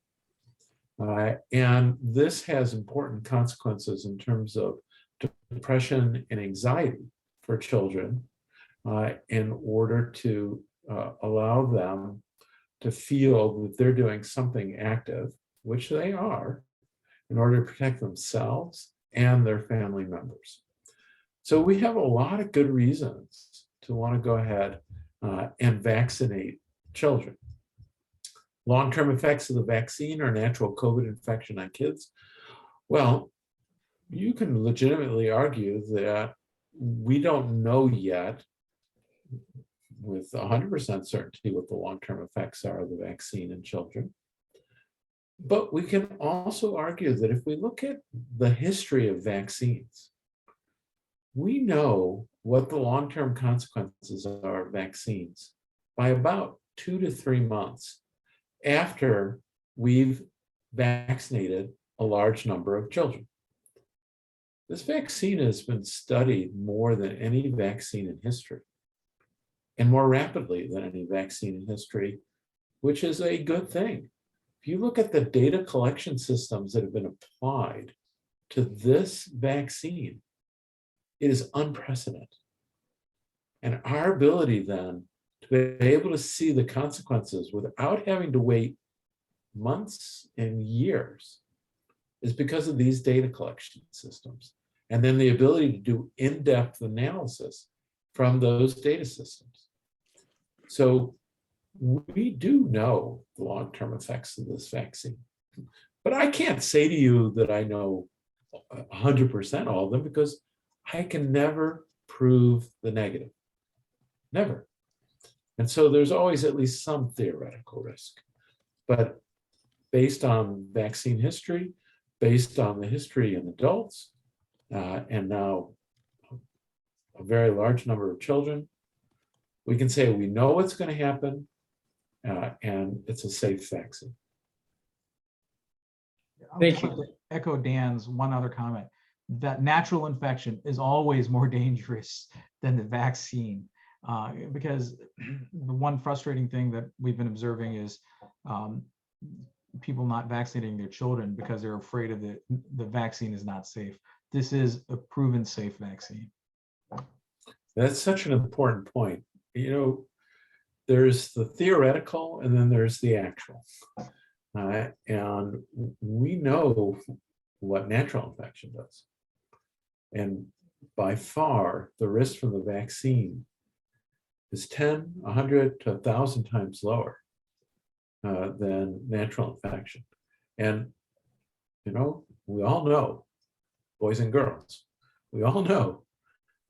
And this has important consequences in terms of depression and anxiety for children in order to allow them to feel that they're doing something active, which they are, in order to protect themselves and their family members. So we have a lot of good reasons to want to go ahead and vaccinate children. Long-term effects of the vaccine or natural COVID infection on kids. Well, you can legitimately argue that we don't know yet with 100% certainty what the long-term effects are of the vaccine in children. But we can also argue that if we look at the history of vaccines, we know what the long-term consequences are of vaccines by about 2 to 3 months after we've vaccinated a large number of children. This vaccine has been studied more than any vaccine in history, and more rapidly than any vaccine in history, which is a good thing. If you look at the data collection systems that have been applied to this vaccine, it is unprecedented. And our ability then to be able to see the consequences without having to wait months and years is because of these data collection systems. And then the ability to do in-depth analysis from those data systems. So we do know the long-term effects of this vaccine. But I can't say to you that I know 100% all of them, because I can never prove the negative. Never. And so there's always at least some theoretical risk. But based on vaccine history, based on the history in adults, and now a very large number of children, we can say we know what's going to happen, and it's a safe vaccine. Thank you. I'd like to echo Dan's one other comment, that natural infection is always more dangerous than the vaccine, because the one frustrating thing that we've been observing is people not vaccinating their children because they're afraid of the vaccine is not safe. This is a proven safe vaccine. That's such an important point. You know, there's the theoretical and then there's the actual. And we know what natural infection does. And by far, the risk from the vaccine is 10, 100 to 1,000 times lower than natural infection. And, you know, we all know, boys and girls, we all know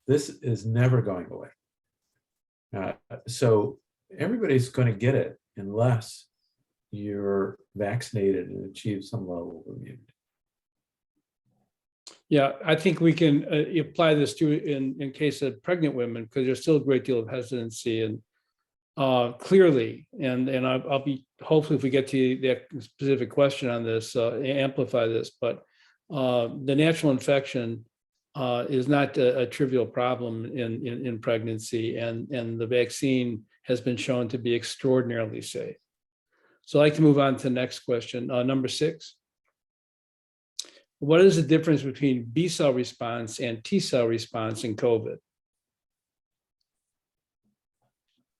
this is never going away. So everybody's going to get it unless you're vaccinated and achieve some level of immunity. Yeah, I think we can apply this to in case of pregnant women, because there's still a great deal of hesitancy and clearly, and I'll be, hopefully if we get to that specific question on this, amplify this, but the natural infection is not a trivial problem in pregnancy, and the vaccine has been shown to be extraordinarily safe. So I'd like to move on to the next question, number 6. What is the difference between B cell response and T cell response in COVID?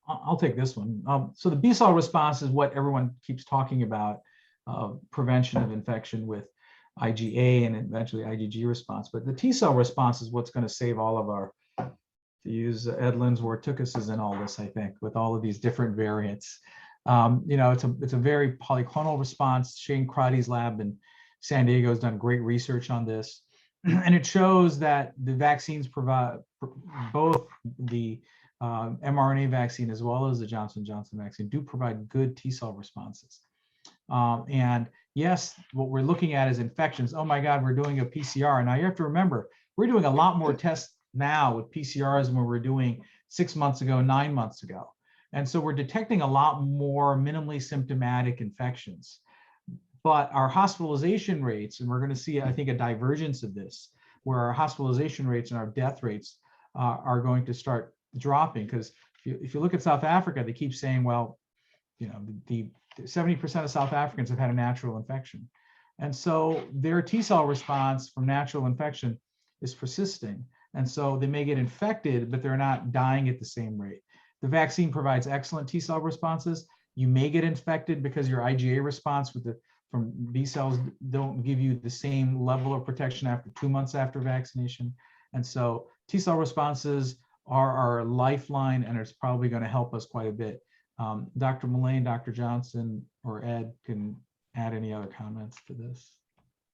I'll take this one. So the B cell response is what everyone keeps talking about, prevention of infection with IgA and eventually IgG response. But the T cell response is what's going to save all of our, to use Ed Lindsworth-Tookus's in all this, I think, with all of these different variants. You know, it's a very polyclonal response. Shane Crotty's lab in San Diego has done great research on this. And it shows that the vaccines provide, both the mRNA vaccine as well as the Johnson & Johnson vaccine do provide good T cell responses. And yes, what we're looking at is infections. Oh my God, we're doing a PCR. Now you have to remember, we're doing a lot more tests now with PCRs than we were doing 6 months ago, 9 months ago. And so we're detecting a lot more minimally symptomatic infections. But our hospitalization rates, and we're going to see, I think, a divergence of this, where our hospitalization rates and our death rates are going to start dropping. Because if you look at South Africa, they keep saying, well, you know, the 70% of South Africans have had a natural infection. And so their T cell response from natural infection is persisting. And so they may get infected, but they're not dying at the same rate. The vaccine provides excellent T cell responses. You may get infected because your IgA response from B cells don't give you the same level of protection after 2 months after vaccination. And so T cell responses are our lifeline, and it's probably going to help us quite a bit. Dr. Mullane, Dr. Johnson, or Ed can add any other comments to this.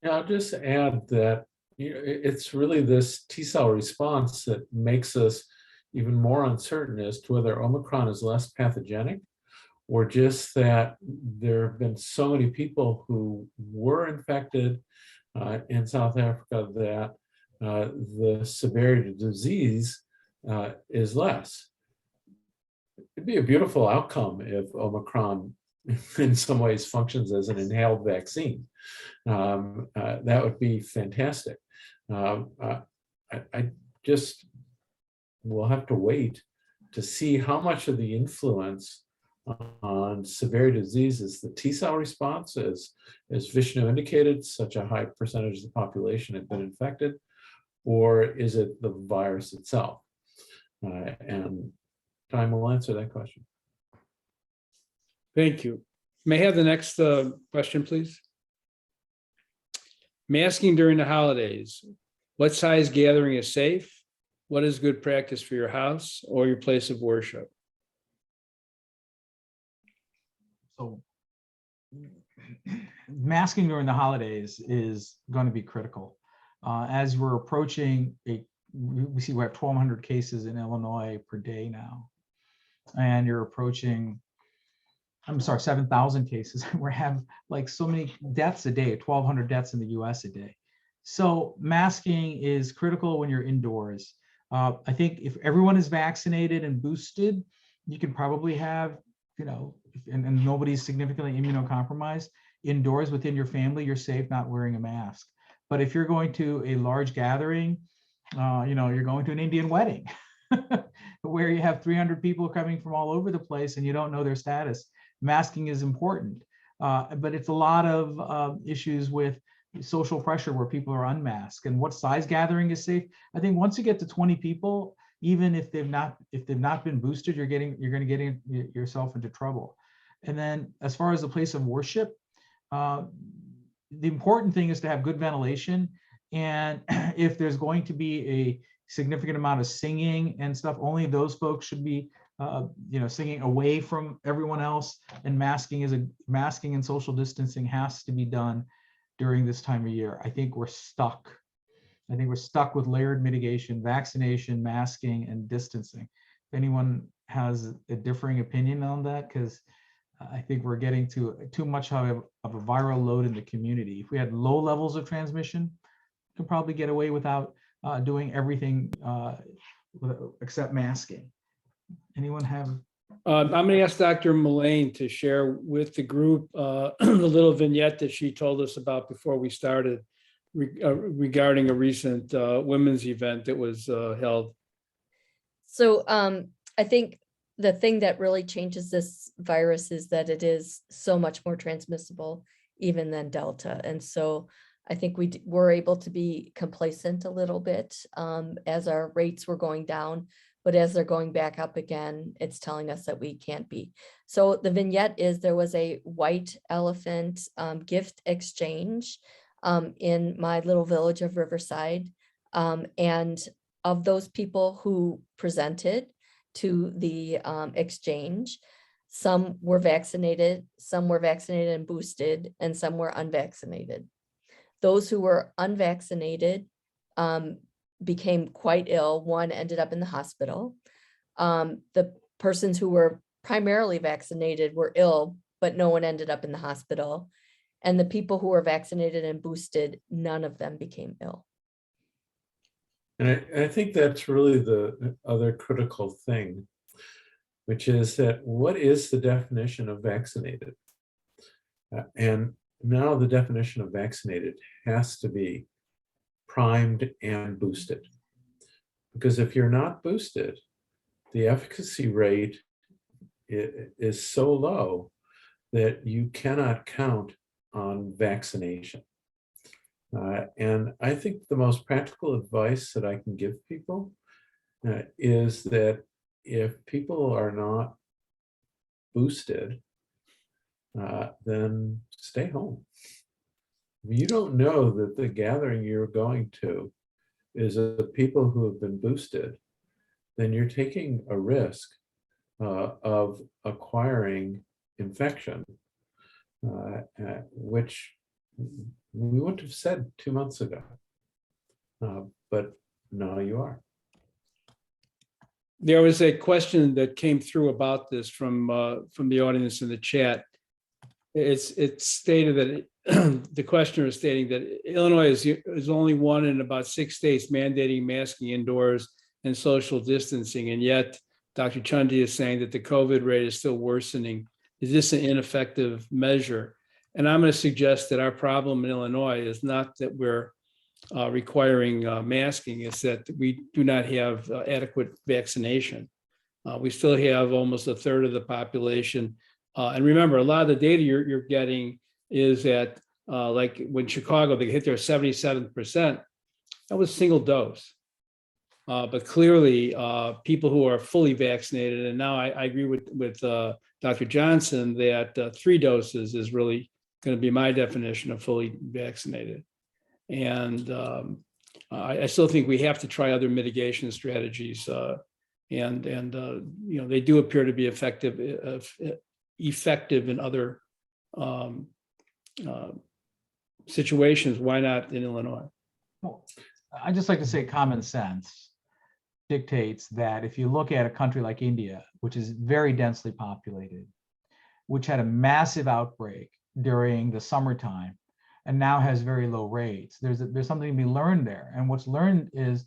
Yeah, I'll just add that, you know, it's really this T cell response that makes us even more uncertain as to whether Omicron is less pathogenic or just that there have been so many people who were infected in South Africa that the severity of disease is less. It'd be a beautiful outcome if Omicron in some ways functions as an inhaled vaccine. That would be fantastic. I just will have to wait to see how much of the influence on severe disease is the T cell response, as Vishnu indicated, such a high percentage of the population have been infected, or is it the virus itself? And time will answer that question. Thank you. May I have the next question, please? Masking during the holidays. What size gathering is safe? What is good practice for your house or your place of worship? So masking during the holidays is going to be critical. As we're approaching we see we have 1,200 cases in Illinois per day now. And you're approaching, 7,000 cases. We have like so many deaths a day, 1,200 deaths in the US a day. So masking is critical when you're indoors. I think if everyone is vaccinated and boosted, you can probably have, and nobody's significantly immunocompromised, indoors within your family, you're safe not wearing a mask. But if you're going to a large gathering, you're going to an Indian wedding where you have 300 people coming from all over the place and you don't know their status, masking is important. But it's a lot of issues with social pressure where people are unmasked. And what size gathering is safe? I think once you get to 20 people, even if they've not been boosted, you're going to get yourself into trouble. And then as far as the place of worship, the important thing is to have good ventilation. And if there's going to be a significant amount of singing and stuff, only those folks should be singing away from everyone else. And masking and social distancing has to be done during this time of year. I think we're stuck with layered mitigation, vaccination, masking, and distancing. If anyone has a differing opinion on that, because I think we're getting to too much of a viral load in the community. If we had low levels of transmission, we could probably get away without doing everything except masking. Anyone have? I'm going to ask Dr. Mullane to share with the group the little vignette that she told us about before we started regarding a recent women's event that was held. So I think the thing that really changes this virus is that it is so much more transmissible even than Delta. And so I think we were able to be complacent a little bit as our rates were going down. But as they're going back up again, it's telling us that we can't be. So the vignette is there was a white elephant gift exchange in my little village of Riverside. And of those people who presented to the exchange, some were vaccinated and boosted, and some were unvaccinated. Those who were unvaccinated became quite ill. One ended up in the hospital. The persons who were primarily vaccinated were ill, but no one ended up in the hospital. And the people who were vaccinated and boosted, none of them became ill. And I think that's really the other critical thing, which is that what is the definition of vaccinated? And now the definition of vaccinated has to be primed and boosted. Because if you're not boosted, the efficacy rate is so low that you cannot count on vaccination. And I think the most practical advice that I can give people is that if people are not boosted, then stay home. You don't know that the gathering you're going to is of people who have been boosted, then you're taking a risk of acquiring infection, which we wouldn't have said 2 months ago, but now you are. There was a question that came through about this from the audience in the chat. It's stated that the questioner is stating that Illinois is only one in about 6 states mandating masking indoors and social distancing, and yet Dr. Chundy is saying that the COVID rate is still worsening. Is this an ineffective measure? And I'm going to suggest that our problem in Illinois is not that we're requiring masking, it's that we do not have adequate vaccination. We still have almost a third of the population. And remember, a lot of the data you're getting is that like when Chicago, they hit their 77%, that was single dose. But clearly, people who are fully vaccinated, and now I agree with Dr. Johnson that 3 doses is really going to be my definition of fully vaccinated. And I still think we have to try other mitigation strategies, and you know, they do appear to be effective in other situations. Why not in Illinois? Well, I just like to say common sense dictates that if you look at a country like India, which is very densely populated, which had a massive outbreak during the summertime and now has very low rates, there's something to be learned there. And what's learned is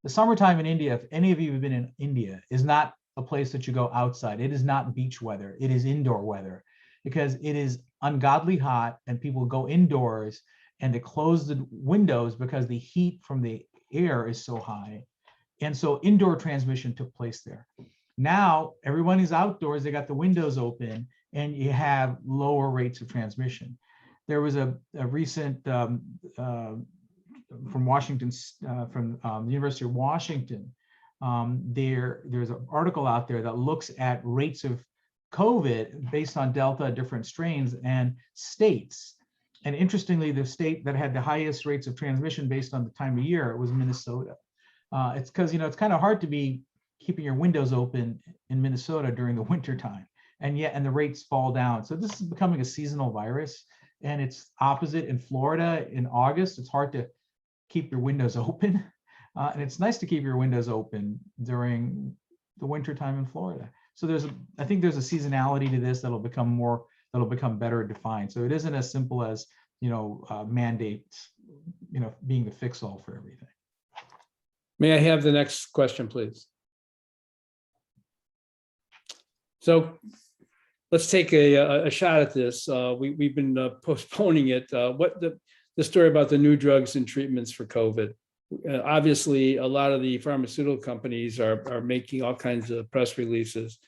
the summertime in India, if any of you have been in India, is not a place that you go outside. It is not beach weather. It is indoor weather, because it is ungodly hot and people go indoors and they close the windows because the heat from the air is so high. And so indoor transmission took place there. Now everyone is outdoors, they got the windows open, and you have lower rates of transmission. There was a recent from Washington, from the University of Washington, there's an article out there that looks at rates of COVID based on Delta, different strains and states. And interestingly, the state that had the highest rates of transmission based on the time of year was Minnesota. It's because, you know, it's kind of hard to be keeping your windows open in Minnesota during the winter time, and the rates fall down. So this is becoming a seasonal virus, and it's opposite in Florida in August. It's hard to keep your windows open, and it's nice to keep your windows open during the winter time in Florida. So I think there's a seasonality to this that'll become better defined. So it isn't as simple as, you know, mandates, you know, being the fix-all for everything. May I have the next question, please? So let's take a shot at this. We've been postponing it. What the story about the new drugs and treatments for COVID? Obviously, a lot of the pharmaceutical companies are making all kinds of press releases.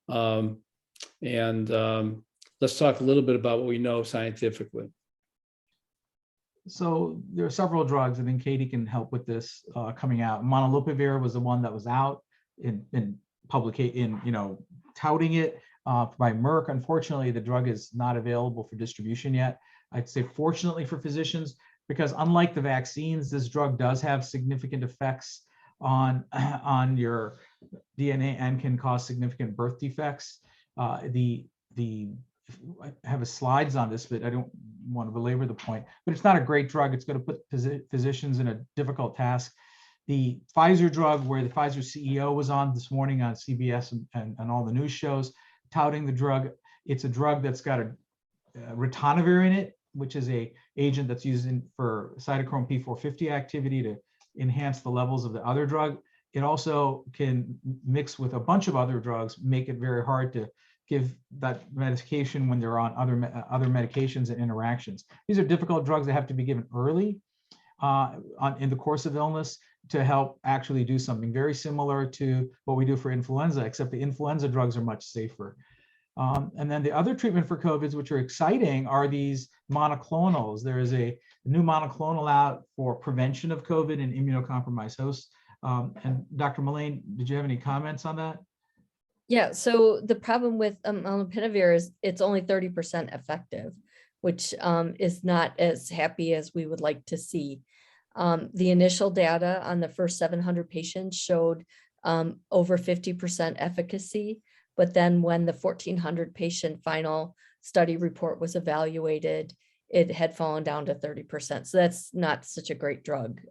Let's talk a little bit about what we know scientifically. So there are several drugs. I think Katie can help with this coming out. Montelukast was the one that was out in you know, touting it by Merck. Unfortunately, the drug is not available for distribution yet. I'd say fortunately for physicians, because unlike the vaccines, this drug does have significant effects on your DNA and can cause significant birth defects. I have slides on this, but I don't want to belabor the point. But it's not a great drug. It's going to put physicians in a difficult task. The Pfizer drug, where the Pfizer CEO was on this morning on CBS and all the news shows, touting the drug. It's a drug that's got a ritonavir in it, which is a agent that's used for cytochrome P450 activity to enhance the levels of the other drug. It also can mix with a bunch of other drugs, make it very hard to give that medication when they're on other medications and interactions. These are difficult drugs that have to be given early in the course of illness to help actually do something very similar to what we do for influenza, except the influenza drugs are much safer. And then the other treatment for COVID, which are exciting, are these monoclonals. There is a new monoclonal out for prevention of COVID in immunocompromised hosts. And Dr. Mullane, did you have any comments on that? Yeah, so the problem with molnupiravir is it's only 30% effective, which is not as happy as we would like to see. The initial data on the first 700 patients showed over 50% efficacy, but then when the 1,400 patient final study report was evaluated, it had fallen down to 30%. So that's not such a great drug.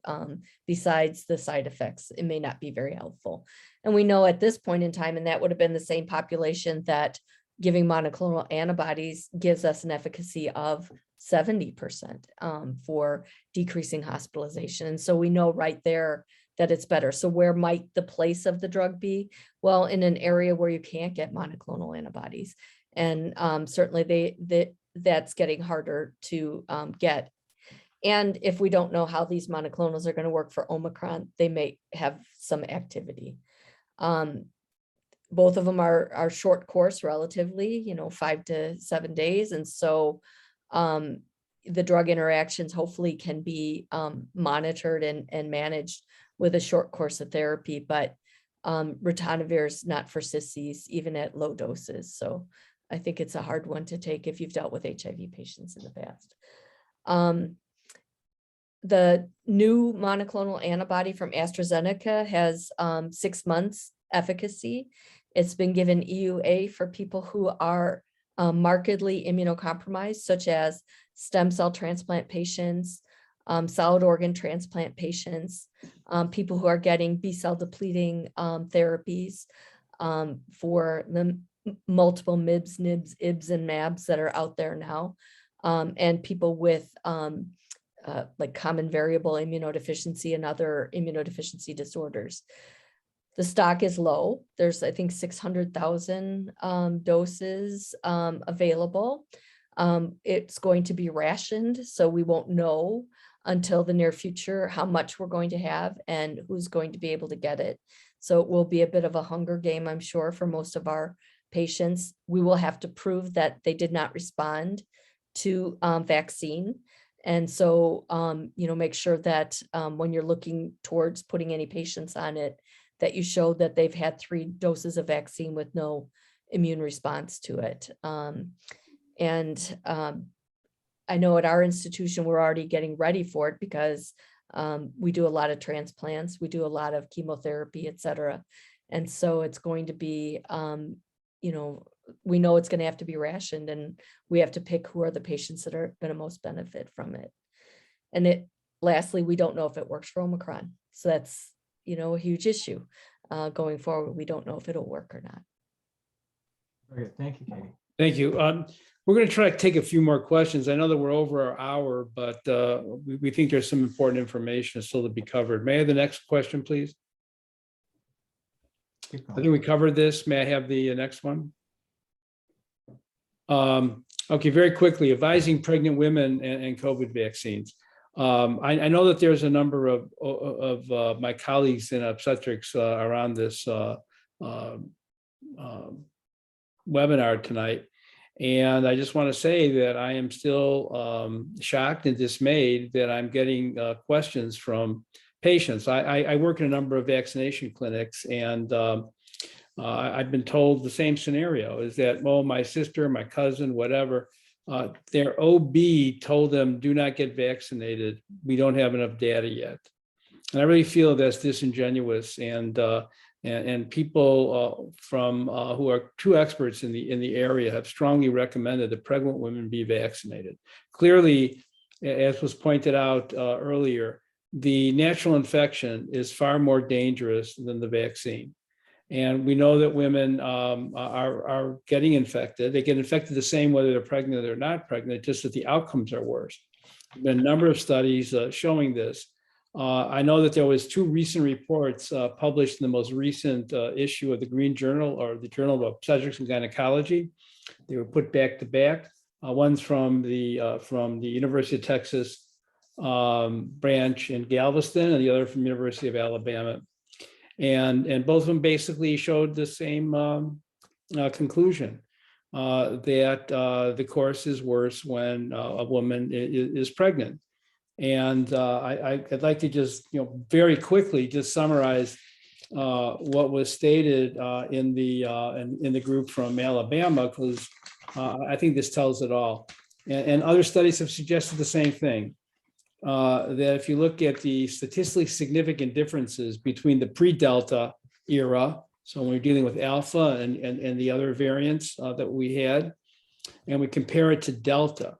Besides the side effects, it may not be very helpful. And we know at this point in time, and that would have been the same population that giving monoclonal antibodies gives us an efficacy of 70% for decreasing hospitalization. And so we know right there that it's better. So where might the place of the drug be? Well, in an area where you can't get monoclonal antibodies. And certainly that's getting harder to get. And if we don't know how these monoclonals are going to work for Omicron, they may have some activity. Both of them are short course relatively, 5 to 7 days. And so the drug interactions hopefully can be monitored and managed with a short course of therapy, but ritonavir is not for sissies, even at low doses. So I think it's a hard one to take if you've dealt with HIV patients in the past. The new monoclonal antibody from AstraZeneca has 6 months efficacy. It's been given EUA for people who are markedly immunocompromised, such as stem cell transplant patients, solid organ transplant patients, people who are getting B-cell depleting therapies for the multiple MIBs, NIBs, IBs, and MABs that are out there now, and people with like common variable immunodeficiency and other immunodeficiency disorders. The stock is low. There's, I think, 600,000 doses available. It's going to be rationed, so we won't know until the near future how much we're going to have and who's going to be able to get it. So it will be a bit of a hunger game, I'm sure, for most of our patients. We will have to prove that they did not respond to vaccine. And so, make sure that when you're looking towards putting any patients on it, that you show that they've had 3 doses of vaccine with no immune response to it. I know at our institution, we're already getting ready for it because we do a lot of transplants, we do a lot of chemotherapy, et cetera. And so it's going to be, we know it's going to have to be rationed, and we have to pick who are the patients that are going to most benefit from it. And lastly, we don't know if it works for Omicron. So that's, a huge issue going forward. We don't know if it'll work or not. Very good. Thank you, Katie. Thank you. We're going to try to take a few more questions. I know that we're over our hour, but we think there's some important information still to be covered. May I have the next question, please? I think we covered this. May I have the next one? Okay, very quickly, advising pregnant women and COVID vaccines. I know that there's a number of my colleagues in obstetrics around this webinar tonight. And I just want to say that I am still shocked and dismayed that I'm getting questions from patients. I work in a number of vaccination clinics, and I've been told the same scenario is that, well, my sister, my cousin, whatever, their OB told them, do not get vaccinated. We don't have enough data yet. And I really feel that's disingenuous, and people from who are true experts in the area have strongly recommended that pregnant women be vaccinated. Clearly, as was pointed out earlier, the natural infection is far more dangerous than the vaccine. And we know that women are getting infected. They get infected the same whether they're pregnant or they're not pregnant, just that the outcomes are worse. There have been a number of studies showing this. I know that there was 2 recent reports published in the most recent issue of the Green Journal, or the Journal of Obstetrics and Gynecology. They were put back to back. One's from the University of Texas branch in Galveston, and the other from University of Alabama. And both of them basically showed the same conclusion, that the course is worse when a woman is pregnant. And I'd like to just, very quickly just summarize what was stated in the group from Alabama, because I think this tells it all. And other studies have suggested the same thing. That if you look at the statistically significant differences between the pre-Delta era, so when we're dealing with Alpha and the other variants that we had, and we compare it to Delta,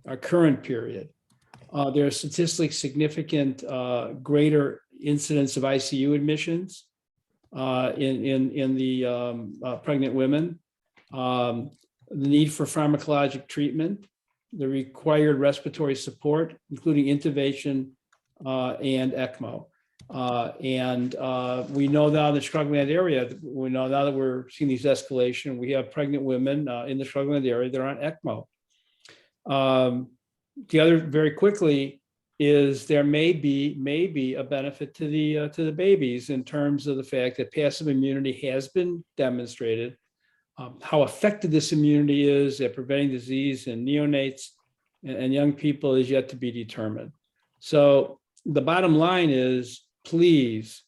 our current period, there are statistically significant greater incidence of ICU admissions in the pregnant women, the need for pharmacologic treatment, the required respiratory support, including intubation and ECMO. We know now in the Chicagoland area, we know now that we're seeing these escalation, we have pregnant women in the Chicagoland area, they're on ECMO. The other, very quickly, is there may be a benefit to the babies in terms of the fact that passive immunity has been demonstrated. How effective this immunity is at preventing disease in neonates and young people is yet to be determined. So the bottom line is, please,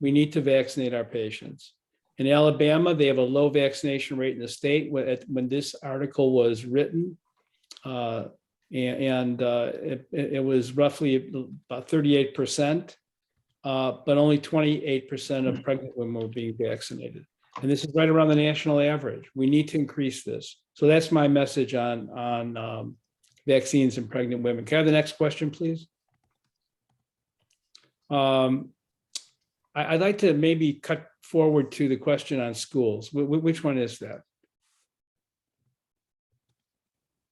we need to vaccinate our patients. In Alabama, they have a low vaccination rate in the state when this article was written. It was roughly about 38%, but only 28% of pregnant women were being vaccinated. And this is right around the national average. We need to increase this. So that's my message on vaccines in pregnant women. Can I have the next question, please? I'd like to maybe cut forward to the question on schools. Which one is that?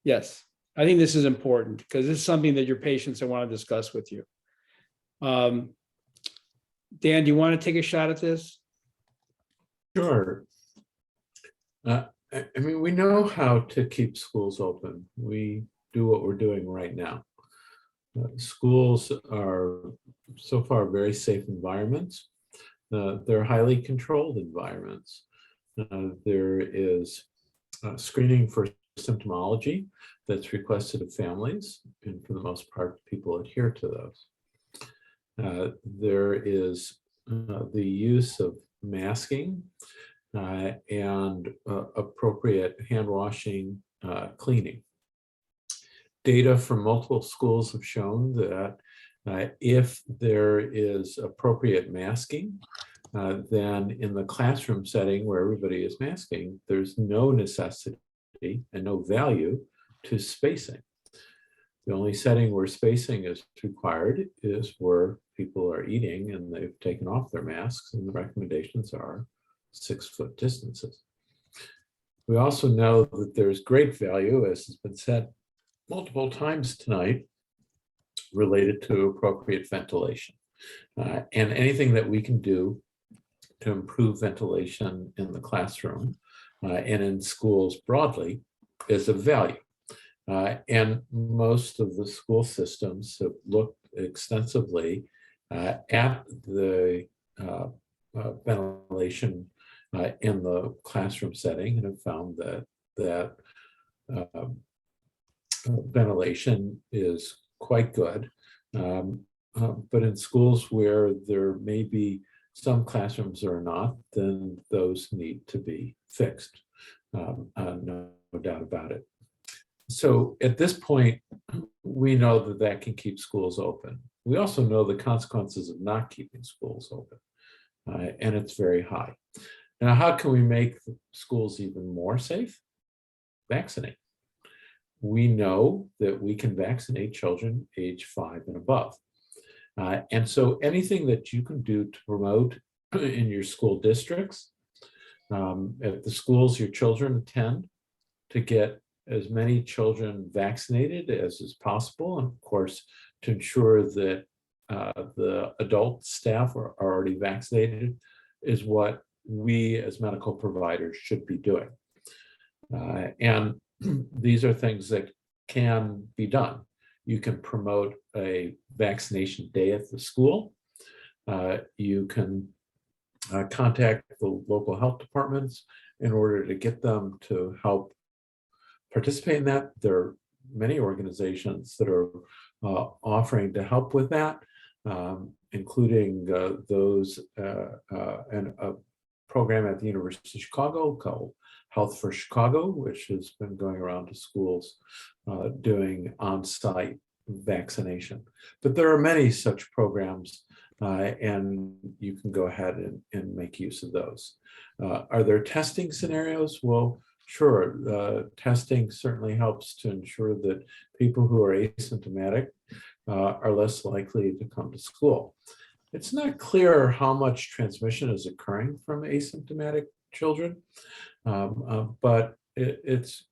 Yes, I think this is important because this is something that your patients I want to discuss with you. Dan, do you want to take a shot at this? Sure. I mean, we know how to keep schools open. We do what we're doing right now. Schools are so far very safe environments. They're highly controlled environments. There is screening for symptomology that's requested of families, and for the most part, people adhere to those. There is the use of masking and appropriate hand washing, cleaning. Data from multiple schools have shown that if there is appropriate masking, then in the classroom setting where everybody is masking, there's no necessity and no value to spacing. The only setting where spacing is required is where people are eating and they've taken off their masks, and the recommendations are 6-foot distances. We also know that there's great value, as has been said multiple times tonight, related to appropriate ventilation. And anything that we can do to improve ventilation in the classroom and in schools broadly is of value. And most of the school systems have looked extensively at the ventilation in the classroom setting and have found that ventilation is quite good. But in schools where there may be some classrooms or not, then those need to be fixed. No doubt about it. So at this point, we know that can keep schools open. We also know the consequences of not keeping schools open, and it's very high. Now, how can we make schools even more safe? Vaccinate. We know that we can vaccinate children age 5 and above. And so anything that you can do to promote in your school districts, at the schools your children attend, to get as many children vaccinated as is possible, and of course, to ensure that the adult staff are already vaccinated, is what we as medical providers should be doing. And these are things that can be done. You can promote a vaccination day at the school. You can contact the local health departments in order to get them to help participate in that. There are many organizations that are offering to help with that, including those and a program at the University of Chicago called Health for Chicago, which has been going around to schools doing on-site vaccination. But there are many such programs, and you can go ahead and make use of those. Are there testing scenarios? Well, sure, testing certainly helps to ensure that people who are asymptomatic are less likely to come to school. It's not clear how much transmission is occurring from asymptomatic children, but it's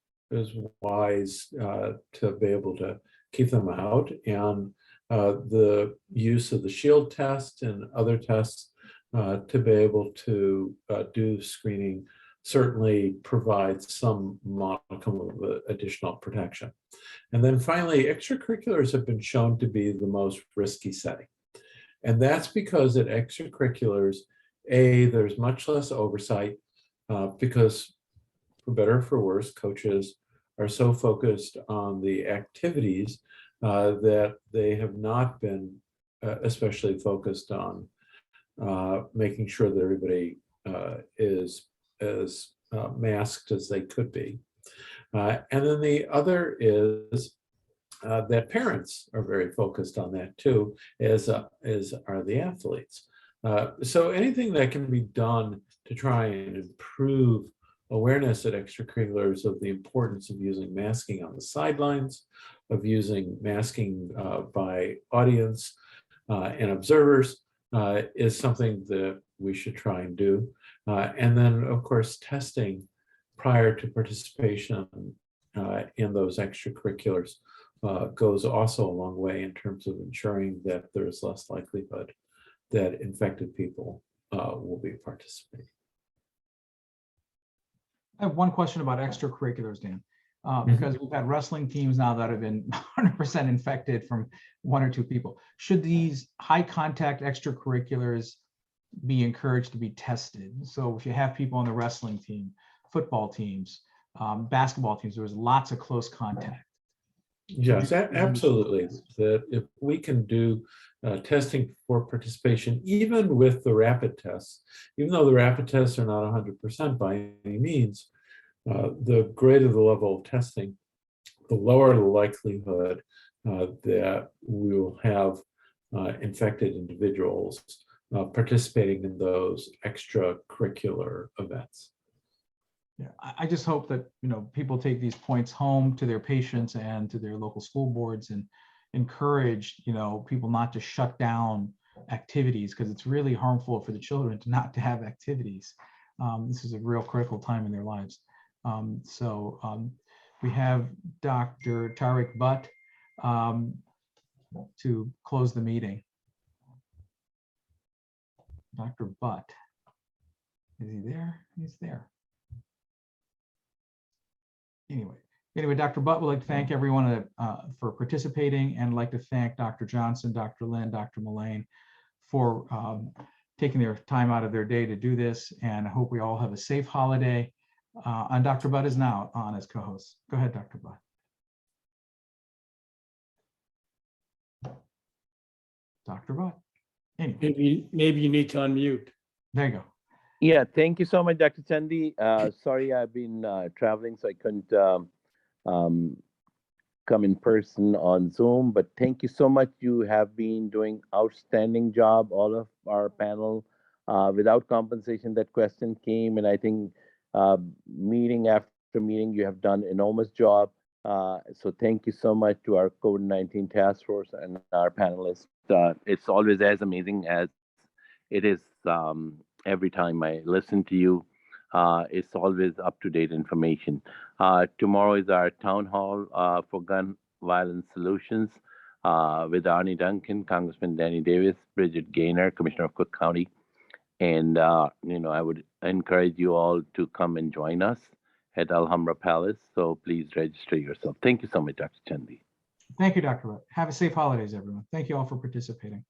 wise to be able to keep them out, and the use of the shield test and other tests to be able to do screening certainly provides some modicum of additional protection. And then finally, extracurriculars have been shown to be the most risky setting. And that's because at extracurriculars, there's much less oversight because, for better or for worse, coaches are so focused on the activities that they have not been especially focused on making sure that everybody is as masked as they could be. And then the other is that parents are very focused on that too, as are the athletes. So anything that can be done to try and improve awareness at extracurriculars of the importance of using masking on the sidelines, of using masking by audience and observers is something that we should try and do. And then, of course, testing prior to participation in those extracurriculars goes also a long way in terms of ensuring that there's less likelihood that infected people will be participating. I have one question about extracurriculars, Dan, because we've had wrestling teams now that have been 100% infected from 1 or 2 people. Should these high contact extracurriculars be encouraged to be tested? So if you have people on the wrestling team, football teams, basketball teams, there was lots of close contact. Yes, absolutely. That if we can do testing for participation, even with the rapid tests, even though the rapid tests are not 100% by any means, the greater the level of testing, the lower the likelihood that we will have infected individuals participating in those extracurricular events. Yeah, I just hope that people take these points home to their patients and to their local school boards and encourage people not to shut down activities, because it's really harmful for the children to not to have activities. This is a real critical time in their lives. We have Dr. Tariq Butt to close the meeting. Dr. Butt, is he there? He's there. Anyway, Dr. Butt would like to thank everyone for participating, and like to thank Dr. Johnson, Dr. Lynn, Dr. Mullane for taking their time out of their day to do this. And I hope we all have a safe holiday. And Dr. Butt is now on as co-host. Go ahead, Dr. Butt. Dr. Butt. Anyway. Maybe you need to unmute. There you go. Yeah, thank you so much, Dr. Chandy. Sorry, I've been traveling, so I couldn't come in person on Zoom, but thank you so much. You have been doing outstanding job, all of our panel. Without compensation, that question came, and I think meeting after meeting, you have done enormous job. So thank you so much to our COVID-19 task force and our panelists. It's always as amazing as it is every time I listen to you. It's always up-to-date information. Tomorrow is our town hall for gun violence solutions with Arnie Duncan, Congressman Danny Davis, Bridget Gaynor, Commissioner of Cook County. And, I would encourage you all to come and join us at Alhambra Palace. So please register yourself. Thank you so much, Dr. Chandy. Thank you, Dr. Butt. Have a safe holidays, everyone. Thank you all for participating.